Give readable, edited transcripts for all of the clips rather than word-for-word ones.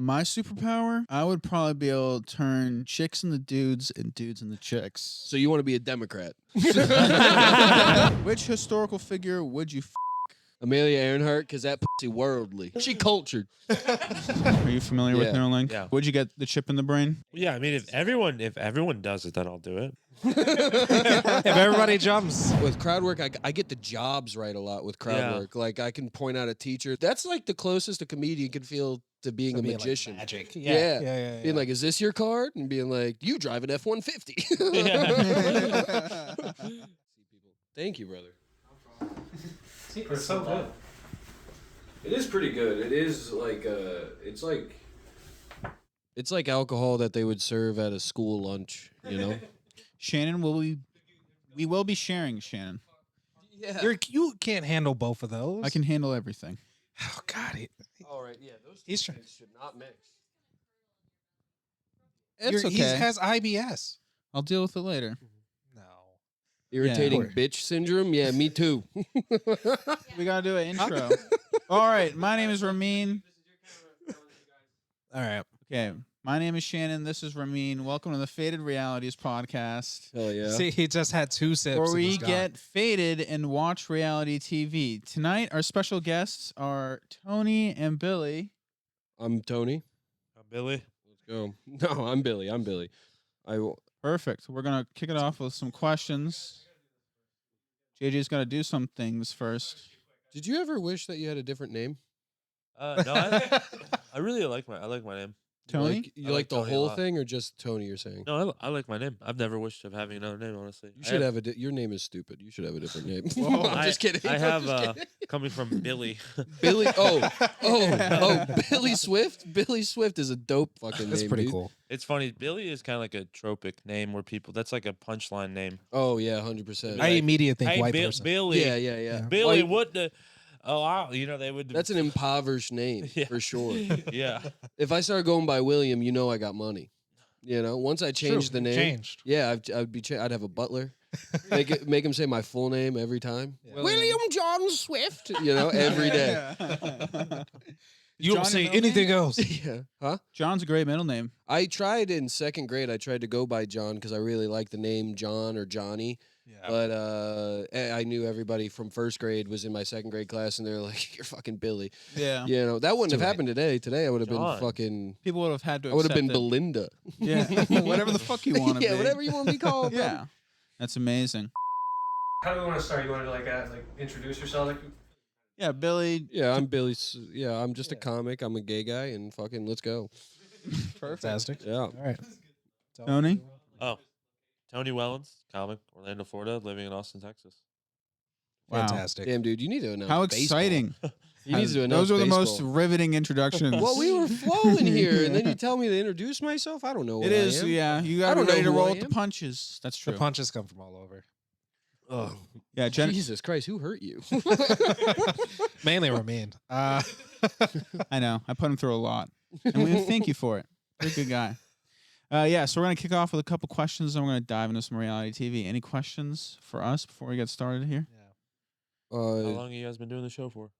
My superpower, I would probably be able to turn chicks into dudes and dudes into chicks. So you want to be a Democrat? Which historical figure would you Amelia Earhart, because that pussy worldly. She cultured. Are you familiar with Neuralink? Yeah. Would you get the chip in the brain? Yeah, I mean, if everyone does it, then I'll do it. If everybody jumps. With crowd work, I get the jobs right a lot with crowd work. Like, I can point out a teacher. That's like the closest a comedian can feel to being a magician. Like magic. Yeah. Being like, is this your card? And being like, you drive an F-150. Thank you, brother. It's so good. It is pretty good. It is like it's like alcohol that they would serve at a school lunch, you know? Shannon, we will be sharing, Shannon. Yeah. You can't handle both of those. I can handle everything. Oh God. All right, yeah, those He's two things should not mix. It's okay. He has IBS. I'll deal with it later. No. Irritating bitch syndrome? Yeah, me too. We gotta do an intro. All right, my name is Ramin. All right. Okay, my name is Shannon. This is Ramin. Welcome to the Faded Realities podcast, Hell yeah. See, he just had 2 sips. where and we he's gone. get faded and watch reality TV. Tonight, our special guests are Tony and Billy. I'm Tony. Billy. Let's go. No, I'm Billy. Perfect. We're gonna kick it off with some questions. JJ's got to do some things first. Did you ever wish that you had a different name? No, I really like my name. Tony? You I like like the Tony a whole lot. thing or just Tony, you're saying? No, I like my name. I've never wished of having another name, honestly. You should have your name is stupid. You should have a different name. Whoa. I'm just kidding. I I'm have just kidding. coming from Billy. Billy. Billy Swift. Billy Swift is a dope fucking name. That's pretty dude. cool. It's funny. Billy is kind of like a tropic name where people. That's like a punchline name. Oh yeah, 100%. I immediately think Hey, white person. Billy. Yeah. Billy, White- what the? Oh, they would. That's an impoverished name Yeah. for sure. Yeah. If I started going by William, you know I got money. You know, once I changed the name, Changed. yeah, I'd have a butler, make him say my full name every time. Yeah. William John Swift. You know, every day. You don't John say your middle anything name? else. Yeah. Huh? John's a great middle name. I tried in 2nd grade. I tried to go by John because I really liked the name John or Johnny. Yeah. But I knew everybody from 1st grade was in my 2nd grade class, and they're like, "You're fucking Billy." Yeah. You know, that wouldn't have too late. happened today. Today, I would have been John. fucking. People would have had to I would have been accept it. Belinda. Yeah. Whatever the fuck you want to Yeah, be. whatever you want to be called. bro. Yeah. That's amazing. How do we want to start? You want to like introduce yourself? Like, Yeah, Billy. Yeah, I'm Billy. Yeah, I'm just a comic. I'm a gay guy, and fucking let's go. Fantastic. Yeah. All right. Tony? Oh, Tony Wellens, comic, Orlando, Florida, living in Austin, Texas. Wow. Fantastic. Damn, dude, you need to announce. How baseball. exciting. You need to announce. Those are the most baseball. riveting introductions. Well, we were flowing here, and then you tell me to introduce myself. I don't know. What It is, I am. yeah. You I got to don't be ready know to who I roll with the am. punches. That's true. The punches come from all over. Oh, Yeah, Jesus Christ, who hurt you? Mainly Ramin. I know. I put him through a lot. And we thank you for it. You're a good guy. Yeah, so we're going to kick off with a couple questions, and we're going to dive into some reality TV. Any questions for us before we get started here? How long have you guys been doing the show for?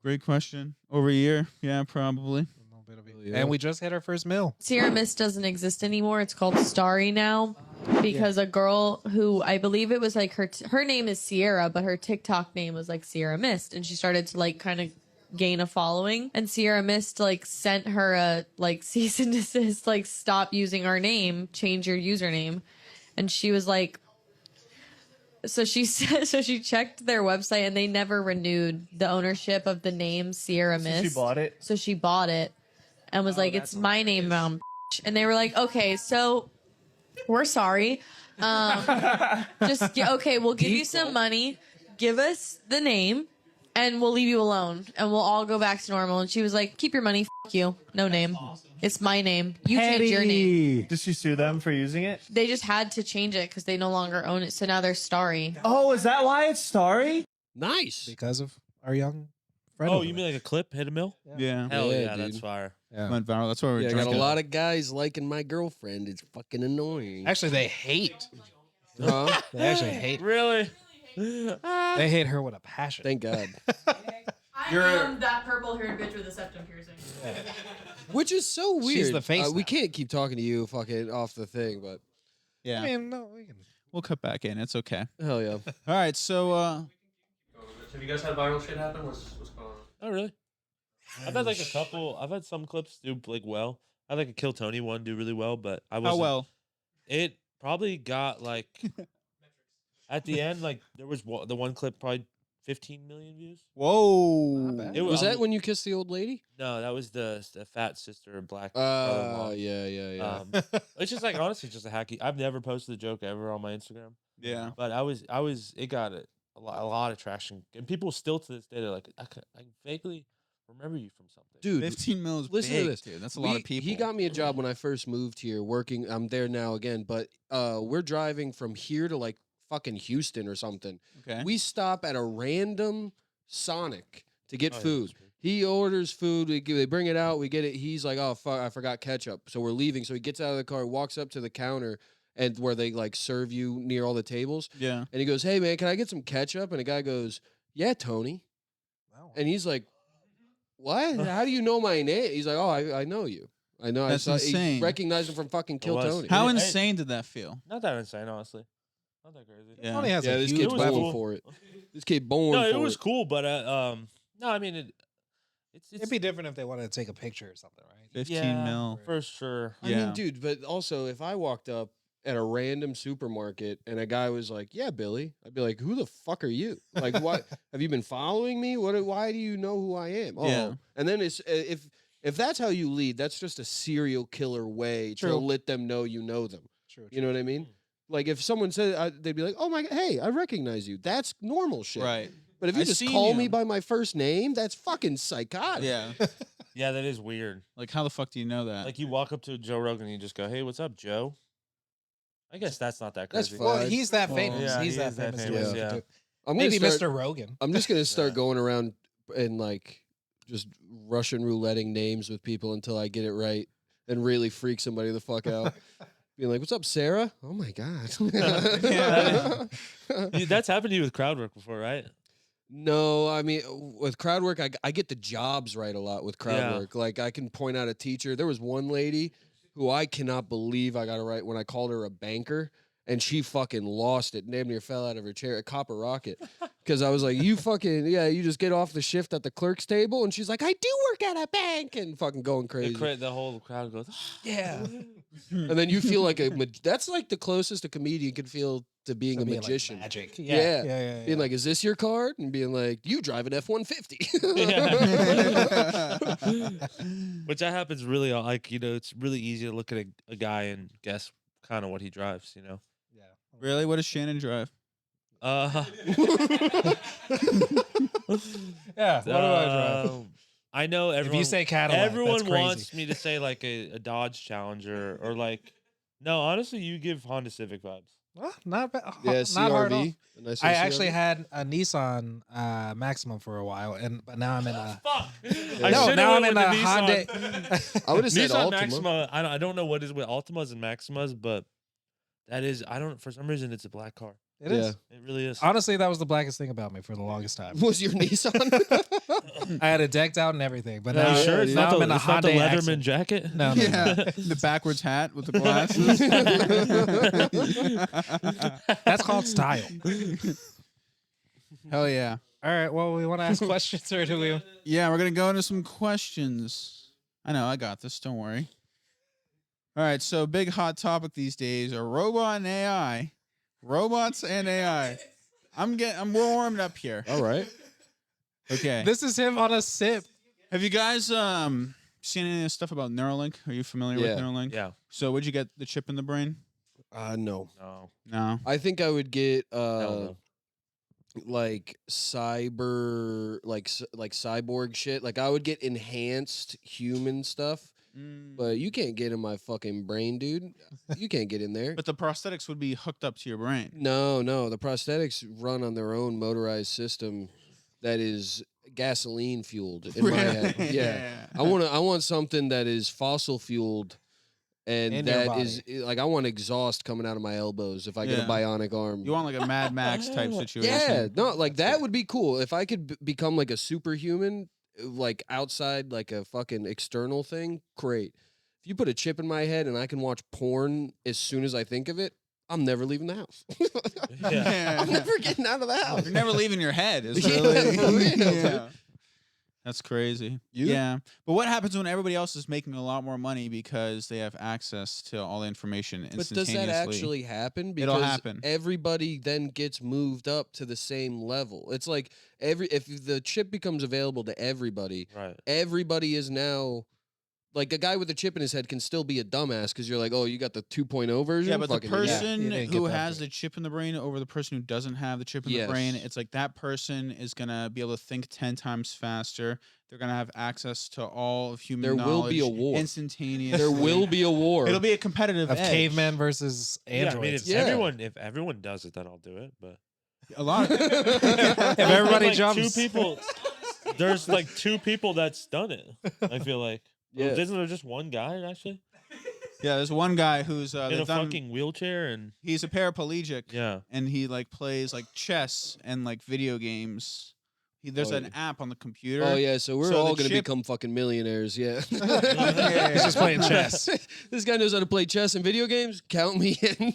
Great question. Over a year? Yeah, probably. Yeah. And we just hit our first mill. Sierra Mist doesn't exist anymore. It's called Starry now because a girl who I believe it was like her name is Sierra, but her TikTok name was like Sierra Mist, and she started to like kind of gain a following. And Sierra Mist like sent her a like cease and desist, like stop using our name, change your username, and she was like. So she said, so she checked their website and they never renewed the ownership of the name Sierra Mist. she bought it. So she bought it and was like, it's my name now. And they were like, okay, so we're sorry. Okay, we'll give you some money. Give us the name and we'll leave you alone and we'll all go back to normal. And she was like, keep your money. F you. No name. It's my name. You change your name. Did she sue them for using it? They just had to change it because they no longer own it. So now they're Starry. Oh, is that why it's Starry? Nice. Because of our young friend. Oh, over you there. mean like a clip hit a mill? Yeah. Hell Yeah, yeah, that's dude. fire. Yeah. Went viral. That's why we're Yeah, I got drinking. a lot of guys liking my girlfriend. It's fucking annoying. Actually, they hate. Huh? They actually hate. Really? They hate her with a passion. Thank God. I am that purple-haired bitch with a septum piercing. Which is so weird. She's the face we now. can't keep talking to you fucking off the thing, but Yeah. I mean, no, we can. We'll cut back in. It's okay. hell yeah. All right. So, Have you guys had viral shit happen? What's going on? Oh, really? I've had like a couple. I've had some clips do like well. I had like a Kill Tony one do really well, but I was how well? It probably got like at the end, like there was the one clip probably 15 million views. Whoa. Not bad. It Was that when you kissed the old lady? No, that was the fat sister black. Oh, brother-in-law. yeah. It's just like honestly, just a hacky. I've never posted a joke ever on my Instagram, Yeah. but I was. It got a lot of traction, and people still to this day they're like, I vaguely remember you from something, Dude, 15 mil is listen big, to this. dude. That's a lot of people. He got me a job when I first moved here working. I'm there now again, but we're driving from here to like fucking Houston or something. Okay. We stop at a random Sonic to get Oh, yeah, food. that's true. He orders food. They bring it out. We get it. He's like, "Oh fuck, I forgot ketchup." So we're leaving. So he gets out of the car, walks up to the counter, and where they like serve you near all the tables. Yeah. And he goes, "Hey man, can I get some ketchup?" And the guy goes, "Yeah, Tony." Wow. And he's like, "What? How do you know my name?" He's like, "Oh, I know you. I know." That's I saw, insane. He recognized him from fucking Kill was. Tony. How Yeah, insane did that feel? Not that insane, honestly. Not that crazy. Yeah. Tony has Yeah, a this huge kid's was born cool. for it. This kid born No, for it was cool, but no, I mean it's It'd be different if they wanted to take a picture or something, right? 15 yeah, mil. for sure. I Yeah. mean, dude, but also if I walked up at a random supermarket and a guy was like, "Yeah, Billy," I'd be like, "Who the fuck are you? Like, what have you been following me? Why do you know who I am?" Oh, Yeah. and then it's if that's how you lead, that's just a serial killer way to True. let them know you know them. True. You know what I mean? Like if someone said, they'd be like, "Oh my, hey, I recognize you." That's normal shit. Right. But if you I just seen call me you. by my first name, that's fucking psychotic. Yeah. Yeah, that is weird. Like, how the fuck do you know that? Like you walk up to Joe Rogan and you just go, "Hey, what's up, Joe?" I guess that's not that That's crazy. fine. Well, he's that Well, famous. yeah, he's he that is that famous. famous, to yeah. do. I'm gonna Maybe start, Mr. Rogan. I'm just gonna start Yeah. going around and like just Russian rouletting names with people until I get it right and really freak somebody the fuck out. Being like, "What's up, Sarah?" Oh my god. That's happened to you with crowd work before, right? No, I mean with crowd work, I get the jobs right a lot with crowd Yeah. work. Like I can point out a teacher. There was one lady who I cannot believe I got it right when I called her a banker. And she fucking lost it, damn near fell out of her chair, a copper rocket. Because I was like, "You fucking, yeah, you just get off the shift at the clerk's table." And she's like, "I do work at a bank," and fucking going crazy. The whole crowd goes, Yeah. And then you feel like that's like the closest a comedian can feel to being a Being, like, magician. magic. Yeah. Yeah. Being like, "Is this your card?" And being like, "You drive an F-150." which that happens really like it's really easy to look at a guy and guess kind of what he drives. Yeah. Really? What does Shannon drive? Uh, Yeah. What do I drive? I know everyone. If you say Cadillac, everyone that's crazy. wants me to say like a Dodge Challenger or like. No, honestly, you give Honda Civic vibes. Well, not bad. Yeah, Not hard at all. CRV. A nice I little actually CRV. had a Nissan Maxima for a while, but now I'm in a. Fuck. No, now I'm in a Honda. I would have said Nissan Altima. Maxima. I don't know what is with Altimas and Maximas, but that is I don't for some reason it's a black car. It is. It really is. Honestly, that was the blackest thing about me for the longest time. Was your Nissan? I had it decked out and everything, but Are now, you sure it's now not I'm the, in a it's not the Hyundai Leatherman accent. jacket? No, Yeah. The backwards hat with the glasses. that's called style. Hell yeah. All right, well, we want to ask questions, or do we? Yeah, we're going to go into some questions. I know, I got this. Don't worry. All right, so big hot topic these days are robot and AI. Robots and AI. We're warming up here. All right. Okay. This is him on a sip. Have you guys seen any of this stuff about Neuralink? Are you familiar Yeah. with Neuralink? Yeah. So would you get the chip in the brain? No. No. No. I think I would get Hell like cyber like cyborg shit. Like I would get enhanced human stuff, but you can't get in my fucking brain, dude. You can't get in there. But the prosthetics would be hooked up to your brain. No, the prosthetics run on their own motorized system that is gasoline fueled in my head. Yeah. I want something that is fossil fueled And In your that is like I want exhaust coming out of my elbows if I get a Yeah. bionic arm. You want like a Mad Max type situation. Yeah, no, like That's that it. would be cool if I could become like a superhuman, like outside like a fucking external thing. Great. If you put a chip in my head and I can watch porn as soon as I think of it, I'm never leaving the house. Yeah. I'm never getting out of the house. You're never leaving your head. Is Yeah, really for real, yeah. That's crazy. You? Yeah. But what happens when everybody else is making a lot more money because they have access to all the information But instantaneously? does that actually happen? Because It'll happen. everybody then gets moved up to the same level. It's like if the chip becomes available to everybody, Right. everybody is now like a guy with a chip in his head can still be a dumbass because you're like, oh, you got the 2.0 version. Yeah, but the Fucking idiot. person you didn't who get that has good. the chip in the brain over the person who doesn't have the chip in the brain, Yes. it's like that person is gonna be able to think 10 times faster. They're gonna have access to all of human There will knowledge be a war. instantaneously. There will be a war. It'll be a competitive Of edge. caveman versus Yeah, I mean, androids. if everyone does it, then I'll do it. But A lot. Of, If everybody like jumps, two people. There's like two people that's done it. I feel like. Yeah. Isn't there just one guy actually yeah, there's one guy who's in a they've done- fucking wheelchair and he's a paraplegic. yeah. And he like plays like chess and like video games. There's Oh, an app on the computer. Oh yeah, so we're So all the gonna chip- become fucking millionaires. Yeah. he's just playing chess. This guy knows how to play chess and video games. Count me in.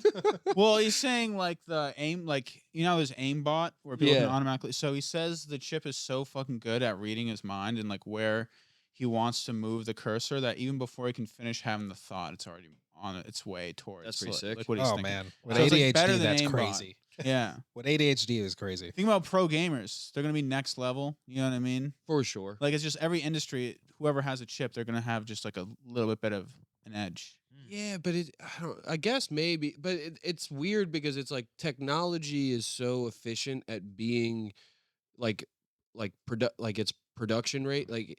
Well, he's saying like the aim, like you know, there's aimbot where people can Yeah. automatically. So he says the chip is so fucking good at reading his mind and like where he wants to move the cursor that even before he can finish having the thought, it's already on its way towards. That's pretty like, sick. Like what he's Oh thinking. man, with So it's, like, ADHD, better than that's aimbot. crazy. Yeah. With ADHD is crazy. Think about pro gamers. They're gonna be next level. You know what I mean? For sure. Like it's just every industry. Whoever has a chip, they're gonna have just like a little bit of an edge. Yeah, but I guess maybe, but it's weird because it's like technology is so efficient at being like its production rate. Like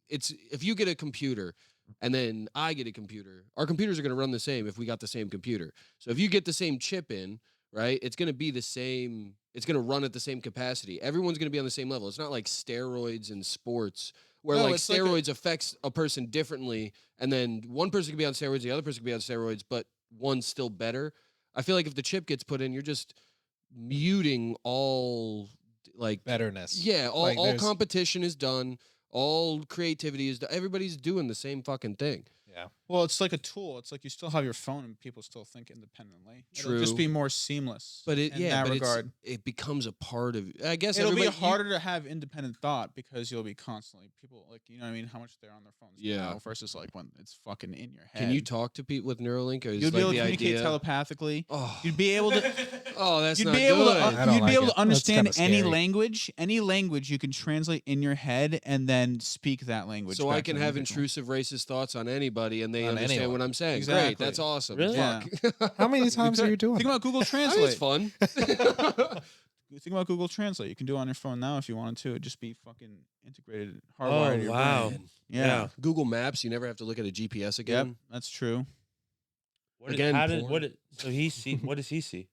it's if you get a computer and then I get a computer, our computers are going to run the same if we got the same computer. So if you get the same chip in, right, it's going to be the same. It's going to run at the same capacity. Everyone's going to be on the same level. It's not like steroids in sports where No, like it's like steroids affects a person differently, and then one person can be on steroids, the other person can be on steroids, but one's still better. I feel like if the chip gets put in, you're just muting all like Betterness. yeah, all, Like, all there's- competition is done, all creativity is done. Everybody's doing the same fucking thing. Yeah. Well, it's like a tool. It's like you still have your phone and people still think independently. It'll True. just be more seamless. But in that regard. it becomes a part of. I guess It'll be everybody- you- harder to have independent thought because you'll be constantly people like you know what I mean how much they're on their phones Yeah. now versus like when it's fucking in your head. Can you talk to people with Neuralink? Or is You'd be like able to the communicate idea? telepathically. Oh, You'd be able to. oh, that's You'd not be able good. to. I don't You'd be like able it. to That's understand kinda any scary. language. Any language you can translate in your head and then speak that language. So I back to can the have individual. intrusive racist thoughts on anybody, and they On understand anyone. what I'm saying. Great, Exactly. that's awesome. Really? Fuck. How many times are you doing? Think about Google I mean, Translate. it's fun. Think about Google Translate. You can do it on your phone now if you wanted to. It'd just be fucking integrated, hardwired Oh, to your wow. brain. Yeah. Google Maps, you never have to look at a GPS again. Yep, that's true. Again, porn. So he see? What does he see?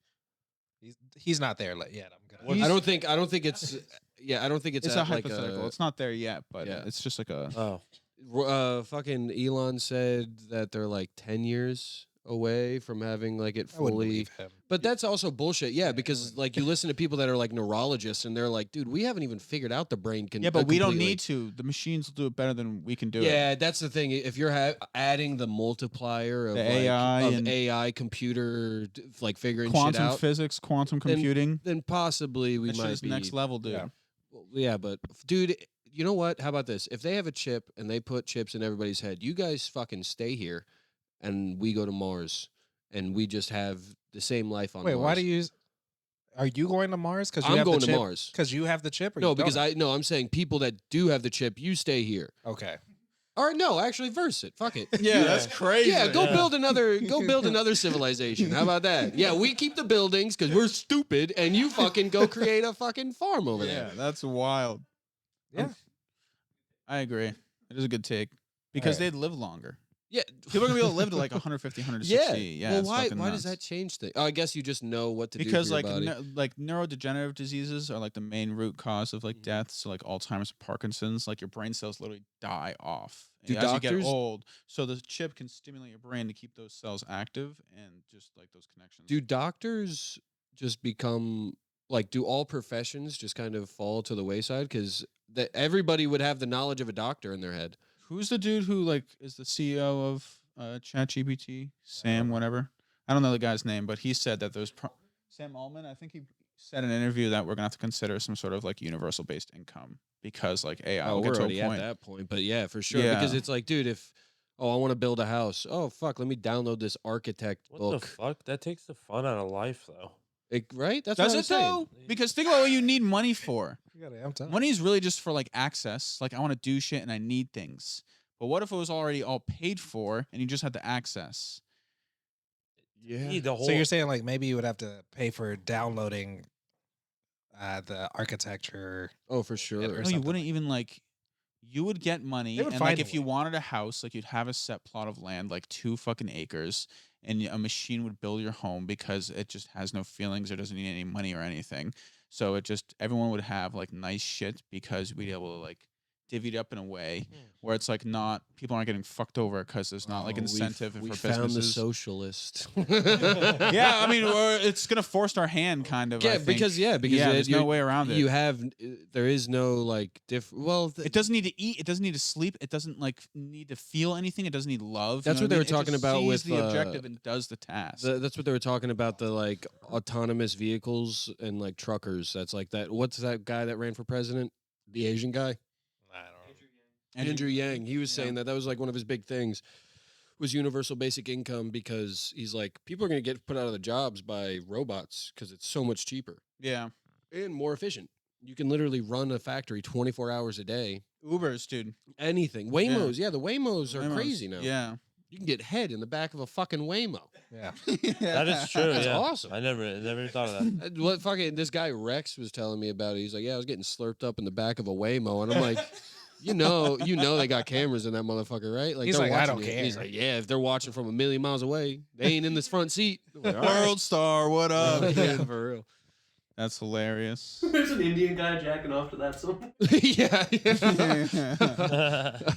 He's not there yet. I'm gonna. He's- I don't think it's. Yeah, I don't think it's, It's at a like hypothetical. It's not there yet, but Yeah. it's just like a. fucking Elon said that they're like 10 years away from having like it I wouldn't fully. believe him. But that's also bullshit. Yeah, because like you listen to people that are like neurologists and they're like, dude, we haven't even figured out the brain can. Yeah, but we don't completely. need to. The machines will do it better than we can do it. Yeah, that's the thing. If you're adding the multiplier of The like, AI of and AI computer like figuring shit Quantum out, physics, quantum Then computing. then possibly we That shit might is be next level, dude. Yeah. Well, yeah, but dude, you know what? How about this? If they have a chip and they put chips in everybody's head, you guys fucking stay here, and we go to Mars, and we just have the same life on Wait, Mars. why do you? Are you going to Mars? Because I'm have going the to chip? Mars. Because you have the chip. Or No, you because don't? I'm saying people that do have the chip, you stay here. Okay. All right, no, actually, verse it. Fuck it. Yeah, that's crazy. Yeah, go Yeah. build another civilization. How about that? Yeah, we keep the buildings because we're stupid, and you fucking go create a fucking farm over Yeah, there. that's wild. Yeah. I agree. It is a good take because Alright. they'd live longer. Yeah. People are gonna be able to live to like 150, 160. Yeah. Well, it's why fucking does nuts. that change things? Oh, I guess you just know what to do Because for your like body. like neurodegenerative diseases are like the main root cause of like Mhm. death. So like Alzheimer's and Parkinson's, like your brain cells literally die off Do as you get doctors- old. So the chip can stimulate your brain to keep those cells active and just like those connections. Do doctors just become like? Do all professions just kind of fall to the wayside? Because that everybody would have the knowledge of a doctor in their head. Who's the dude who like is the CEO of ChatGPT? Sam, whatever. I don't know the guy's name, but he said that there's Sam Altman. I think he said in an interview that we're gonna have to consider some sort of like universal based income because like AI Oh, will we're get to already a at point. that point, but yeah, for sure. Because Yeah. it's like, dude, if I want to build a house, oh fuck, let me download this architect What book. the fuck? That takes the fun out of life, though. Right? That's Does what I'm it saying. though? Because think about what you need money for. You gotta amp up. Money is really just for like access. Like I want to do shit and I need things. But what if it was already all paid for and you just had the access? Yeah. Need the whole. So you're saying like maybe you would have to pay for downloading the architecture. Oh, for sure. or No, you something wouldn't like even like. You would get money, They would and like find a if you way. wanted a house, like you'd have a set plot of land, like 2 fucking acres, and a machine would build your home because it just has no feelings or doesn't need any money or anything. So it just everyone would have like nice shit because we'd be able to like divvy it up in a way where it's like not people aren't getting fucked over because there's not like Oh, incentive we for found the businesses. socialist. Yeah, I mean, it's gonna force our hand, kind of. I Yeah, think. because there's no way around it. You have there is no like well. It doesn't need to eat. It doesn't need to sleep. It doesn't like need to feel anything. It doesn't need love. That's you know what they I were mean? It talking just about sees with, the objective and does the task. That's what they were talking about, the like autonomous vehicles and like truckers. That's like that. What's that guy that ran for president? The Asian guy, Andrew Yang. He was saying that was like one of his big things was universal basic income because he's like people are going to get put out of the jobs by robots because it's so much cheaper Yeah, and more efficient. You can literally run a factory 24 hours a day. Ubers, dude. Anything. Waymos. Yeah, the Waymos are Waymos, crazy now. Yeah, You can get head in the back of a fucking Waymo. Yeah. That is true. That's yeah. awesome. I never thought of that. What fucking this guy Rex was telling me about it. He's like, yeah, I was getting slurped up in the back of a Waymo, and I'm like, you know, they got cameras in that motherfucker, right? Like He's they're like, I watching don't you. He's care. like, yeah, if they're watching from a million miles away, they ain't in this front seat. I'm like, all right. World Star, what up? Yeah, dude? for real. That's hilarious. There's an Indian guy jacking off to that song. yeah.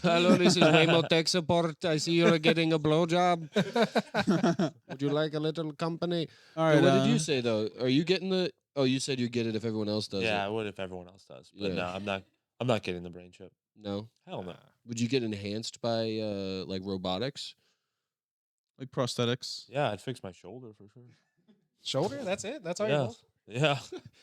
Hello, this is Waymo Tech Support. I see you're getting a blowjob. Would you like a little company? All Hey, right. what did you say though? Are you getting the? Oh, you said you get it if everyone else does Yeah, I it. would if everyone else does. But Yeah. no, I'm not getting the brain chip. No. Hell no. Would you get enhanced by like robotics? like prosthetics? Yeah, I'd fix my shoulder for sure. Shoulder? That's it? That's all you Yeah. want? Yeah,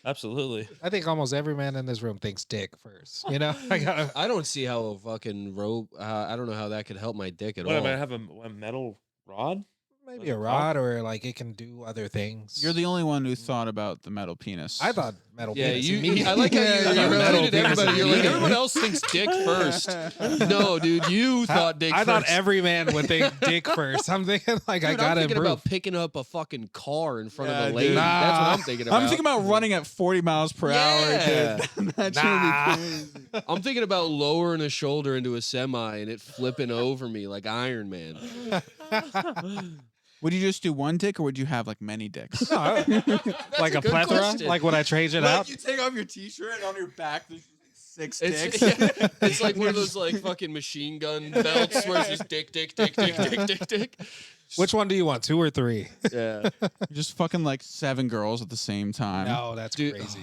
absolutely. I think almost every man in this room thinks dick first. You know? I gotta I don't see how a fucking rope. I don't know how that could help my dick at What, all. am I have a metal rod? maybe a rod or like it can do other things. You're the only one who thought about the metal penis. I thought metal Yeah, penis I immediately. like how you Metal included penis everybody. You're like, immediately. everyone else thinks dick first. No, dude, you thought dick I first. thought every man would think dick first. I'm thinking like I Dude, I'm gotta thinking improve. about picking up a fucking car in front Yeah, of a lady. dude. That's what Nah. I'm thinking about. I'm thinking about running at 40 miles per Yeah. hour, dude. That shit would Nah. be crazy. I'm thinking about lowering a shoulder into a semi and it flipping over me like Iron Man. Would you just do one dick or would you have like many dicks? No, like a a good plethora? question. Like would I change it out? you take off your t-shirt and on your back there's just, like, 6 It's, dicks. yeah, it's like one of those like fucking machine gun belts where it's just dick, dick, dick, dick, dick, dick, dick. Which one do you want? 2 or 3? Yeah. You're just fucking like 7 girls at the same time. No, that's Dude, crazy.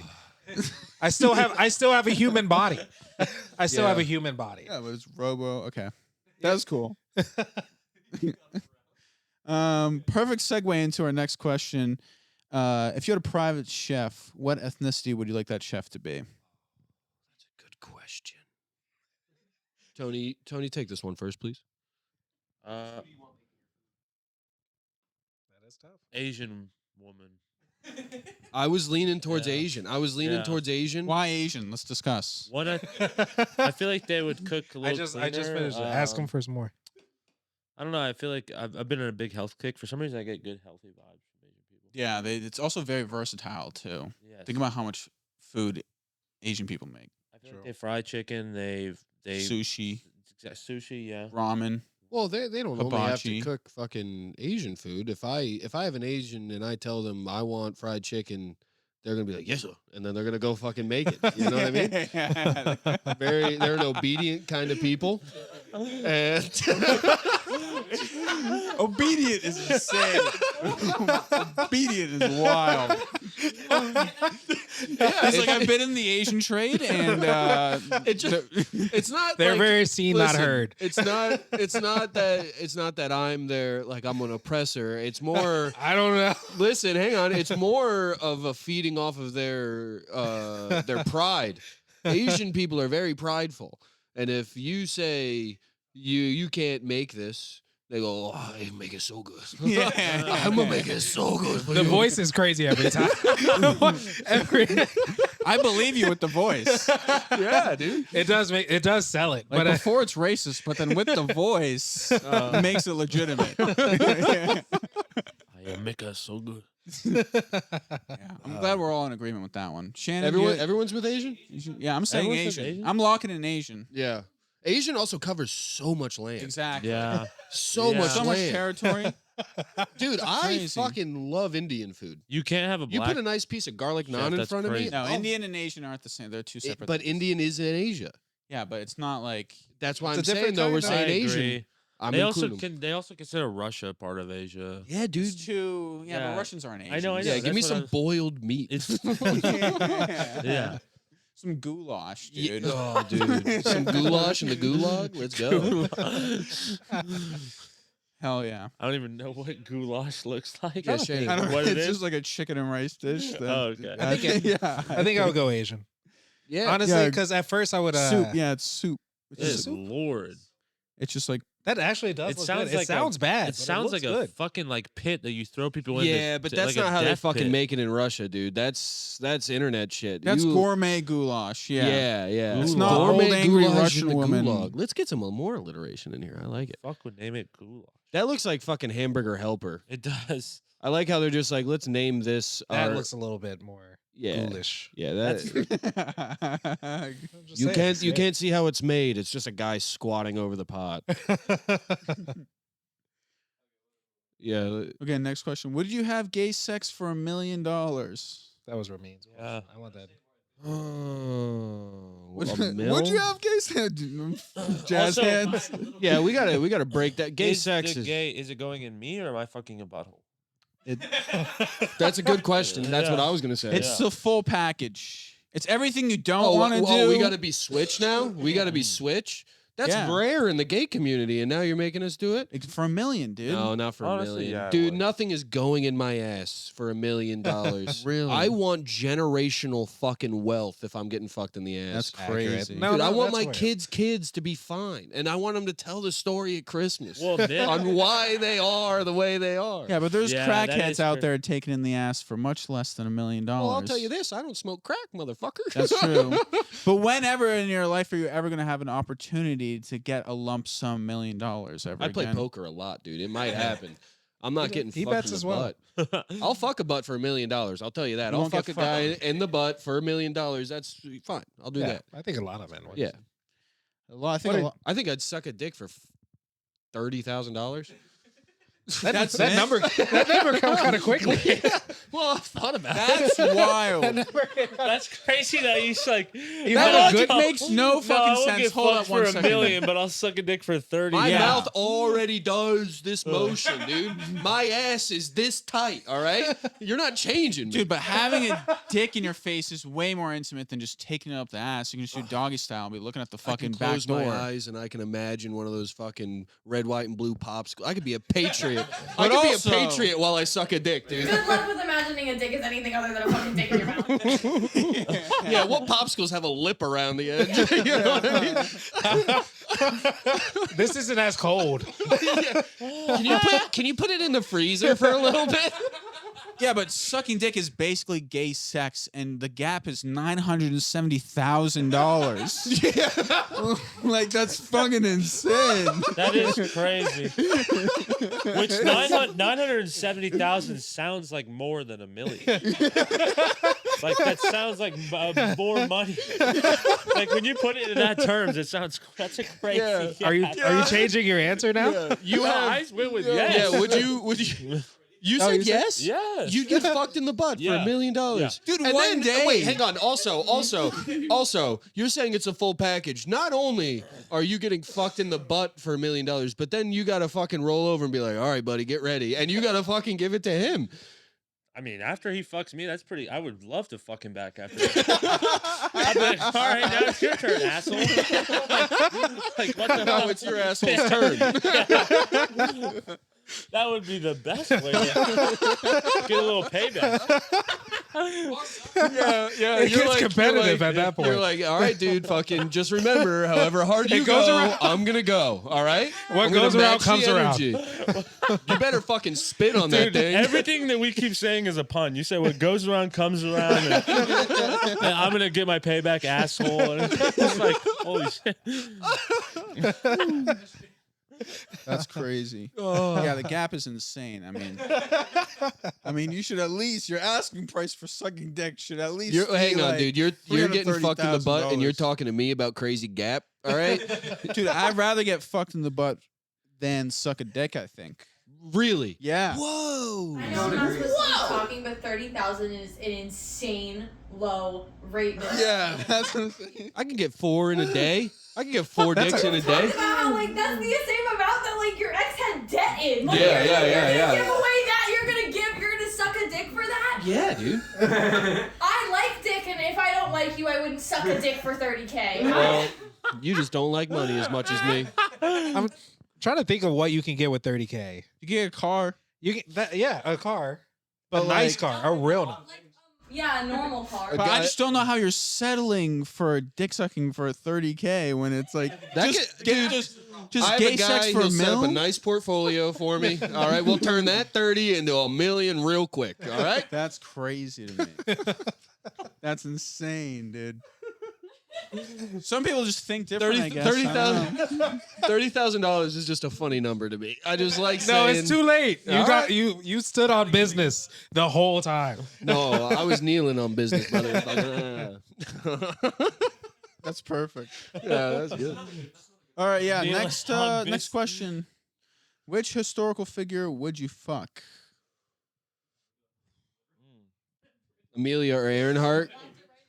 I still have a human body. I still Yeah. have a human body. Yeah, but it's robo. Okay. That's cool. Perfect segue into our next question. If you had a private chef, what ethnicity would you like that chef to be? Good question. Tony, take this one first, please. Uh, That is tough. Asian woman. I was leaning towards Yeah. Asian. I was leaning Yeah. towards Asian. Why Asian? Let's discuss. One, I feel like they would cook a I little just cleaner. finished it. Ask him for some more. I don't know. I feel like I've been on a big health kick. For some reason, I get good healthy vibes from Asian people. Yeah, it's also very versatile too. Yes. Think about how much food Asian people make. I feel like they fry chicken. They Sushi, sushi. Yeah. ramen. Well, they don't only have to Hibachi. cook fucking Asian food. If I have an Asian and I tell them I want fried chicken, they're gonna be like, yes, sir, and then they're gonna go fucking make it. You know what I mean? They're an obedient kind of people. And Obedient is insane. Obedient is wild. It's like I've been in the Asian trade, and it's not. They're like, very seen, not heard. It's not that I'm their like I'm an oppressor. It's more. I don't know. Listen, hang on. It's more of a feeding off of their pride. Asian people are very prideful, and if you say you can't make this, they go, "Oh, I make it so good. Yeah. I'm gonna make it so good." For The you." voice is crazy every time. I believe you with the voice. Yeah, dude. It does sell it, Like but before it's racist, but then with the voice, makes it legitimate. I make us so good. Yeah, I'm glad we're all in agreement with that one. Shannon, Everyone's with Asian. yeah, I'm saying Everyone's with Asian. Asian? I'm locking in Asian. Yeah, Asian also covers so much land. Exactly. Yeah. So Yeah. much So much land. territory. Dude, I crazy. fucking love Indian food. You can't have a You black. put a nice piece of garlic Chef, naan in that's front of me. crazy. No, I'll- Indian and Asian aren't the same. They're two separate. but things. Indian is in Asia. Yeah, but it's not like. That's why It's I'm a different saying though we're kind, I saying agree. Asian. I'm They also including 'em. they also consider Russia part of Asia. Yeah, dude. It's too. Yeah, Yeah. but Russians aren't Asian. I know, I know. Yeah, give me that's what some boiled meat. It's yeah. Some goulash, Yeah. dude. Oh, dude. Some goulash in the gulag. Let's go. Hell yeah. I don't even know what goulash looks like. Yeah, Shane. I don't What know. it It's is? just like a chicken and rice dish. that- Oh, okay. I think yeah. I think I would go Asian. Yeah. Honestly, Yeah. because at first I would soup. Yeah, it's soup. It's, Good just, Lord. it's just like that actually does It look sounds good. like It sounds bad. It but sounds looks like good. a fucking like pit that you throw people in. Yeah, but that's like a not how they death fucking pit. make it in Russia, dude. That's internet shit. that's You- gourmet goulash. Yeah. Yeah, yeah. It's not Gourmet old angry goulash in Russian the woman. gulag. Let's get some more alliteration in here. I like it. Fuck would name it goulash. That looks like fucking Hamburger Helper. It does. I like how they're just like, let's name this. That our- looks a little bit more yeah, ghoulish. yeah. That I'm just you saying, can't it's you good. can't see how it's made. It's just a guy squatting over the pot. Yeah. Okay, next question. Would you have gay sex for $1 million? That was Ramin's. Yeah. I want that. Oh, Would, a mil? would you have gay sex? Jazz Also- hands. Yeah, we gotta break that. Gay sex the is. gay. Is it going in me or am I fucking a butthole? That's a good question. That's what Yeah. I was gonna say. It's the full package. It's everything you don't oh, want to oh, do. we gotta be switch now. We gotta be switch. That's Yeah. rare in the gay community, and now you're making us do it. For $1 million, dude. No, not for Honestly, $1 million. yeah, I Dude, would. nothing is going in my ass for $1 million. Really? I want generational fucking wealth if I'm getting fucked in the ass. That's Accurate. crazy. No, Dude, I want that's my fair. kids to be fine, and I want them to tell the story at Christmas Well, then, on why they are the way they are. Yeah, but there's Yeah, that crackheads is out true. there taking in the ass for much less than $1 million. Well, I'll tell you this: I don't smoke crack, motherfucker. That's true. But whenever in your life are you ever going to have an opportunity to get a lump sum $1 million ever I play again? poker a lot, dude. It might happen. I'm not getting he fucked bets in the as well. butt. I'll fuck a butt for $1 million. I'll tell you that. You I'll won't fuck a get guy fucked. in the butt for $1 million. That's fine. I'll do Yeah, that. I think a lot of men would. Yeah. I think a lot. I think I'd suck a dick for $30,000. That, That's that it? number come kind of quickly. Well, I've thought about That's wild. that's crazy that he's like. That That a logic good- makes no I fucking won't sense. get Hold fucked up one for second. $1 million, but I'll suck a dick for 30. My Yeah. mouth already does this motion, dude. My ass is this tight, all right? You're not changing me. Dude, but having a dick in your face is way more intimate than just taking it up the ass. You can just do doggy style and be looking at the I fucking can back close door. my eyes and I can imagine one of those fucking red, white, and blue popsicles. I could be a patriot. I But could be also- a patriot while I suck a dick, dude. Good luck with imagining a dick as anything other than a fucking dick in your mouth. Yeah, what popsicles have a lip around the edge? You know what I mean? This isn't as cold. Can you put it in the freezer for a little bit? Yeah, but sucking dick is basically gay sex, and the gap is $970,000. Like that's fucking insane. That is crazy. Which 970,000 sounds like more than $1 million. Like that sounds like more money. Like when you put it in that terms, it sounds that's a crazy. Yeah. Are you changing your answer now? I went with Yeah, yes. would you? You said yes. Yes. You'd get fucked in the butt for Yeah. $1 million, Yeah. Dude, And one then, day. wait, hang on. Also, you're saying it's a full package. Not only are you getting fucked in the butt for $1 million, but then you gotta fucking roll over and be like, "All right, buddy, get ready," and you gotta fucking give it to him. I mean, after he fucks me, that's pretty. I would love to fuck him back after that. I'd be like, all right, now it's your turn, asshole. Like, what the No, hell? it's your asshole's turn. That would be the best way to get a little payback. Yeah. It gets competitive at that point. You're like, all right, dude, fucking just remember, however hard you goes go, around. I'm gonna go. All right? What I'm gonna goes around match the comes around. energy. You better fucking spit on that Dude, thing. everything that we keep saying is a pun. You say what goes around comes around, and I'm gonna get my payback, asshole. And it's like, holy shit. That's crazy. Oh. Yeah, the gap is insane. I mean, you should at least your asking price for sucking dick should at least. be Hang on, like dude. You're getting fucked in the butt, and you're $330,000. talking to me about crazy gap. All right? Dude, I'd rather get fucked in the butt than suck a dick. I think. Really? Yeah. Whoa. I know I'm not supposed to be talking, but 30,000 is an insane low rate. Yeah. That's what I'm saying. I can get 4 in a day. I can get 4 dicks in a Talk day. about how like that's the same amount that like your ex had debt in. Like, Yeah, you're yeah. gonna give away that. You're gonna suck a dick for that. Yeah, dude. I like dick, and if I don't like you, I wouldn't suck a dick for 30K. Well, you just don't like money as much as me. I'm trying to think of what you can get with 30K. You get a car, You can a car, But a nice like- car, a real nice. Yeah, a normal car. but I just don't know how you're settling for a dick sucking for 30K when it's like That just could- get dude, just I have gay a guy sex for who'll a set up a mil. nice portfolio for me. All right, we'll turn that 30 into $1 million real quick. All right. That's crazy to me. That's insane, dude. Some people just think different. I guess. I don't know. $30,000 is just a funny number to me. I just like No, saying. it's too late. You All got right. you stood on business the whole time. No, I was kneeling on business, motherfucker. That's perfect. Yeah, that's good. All right, yeah. Neil Next, on next business. question. Which historical figure would you fuck? Amelia or Earnhardt?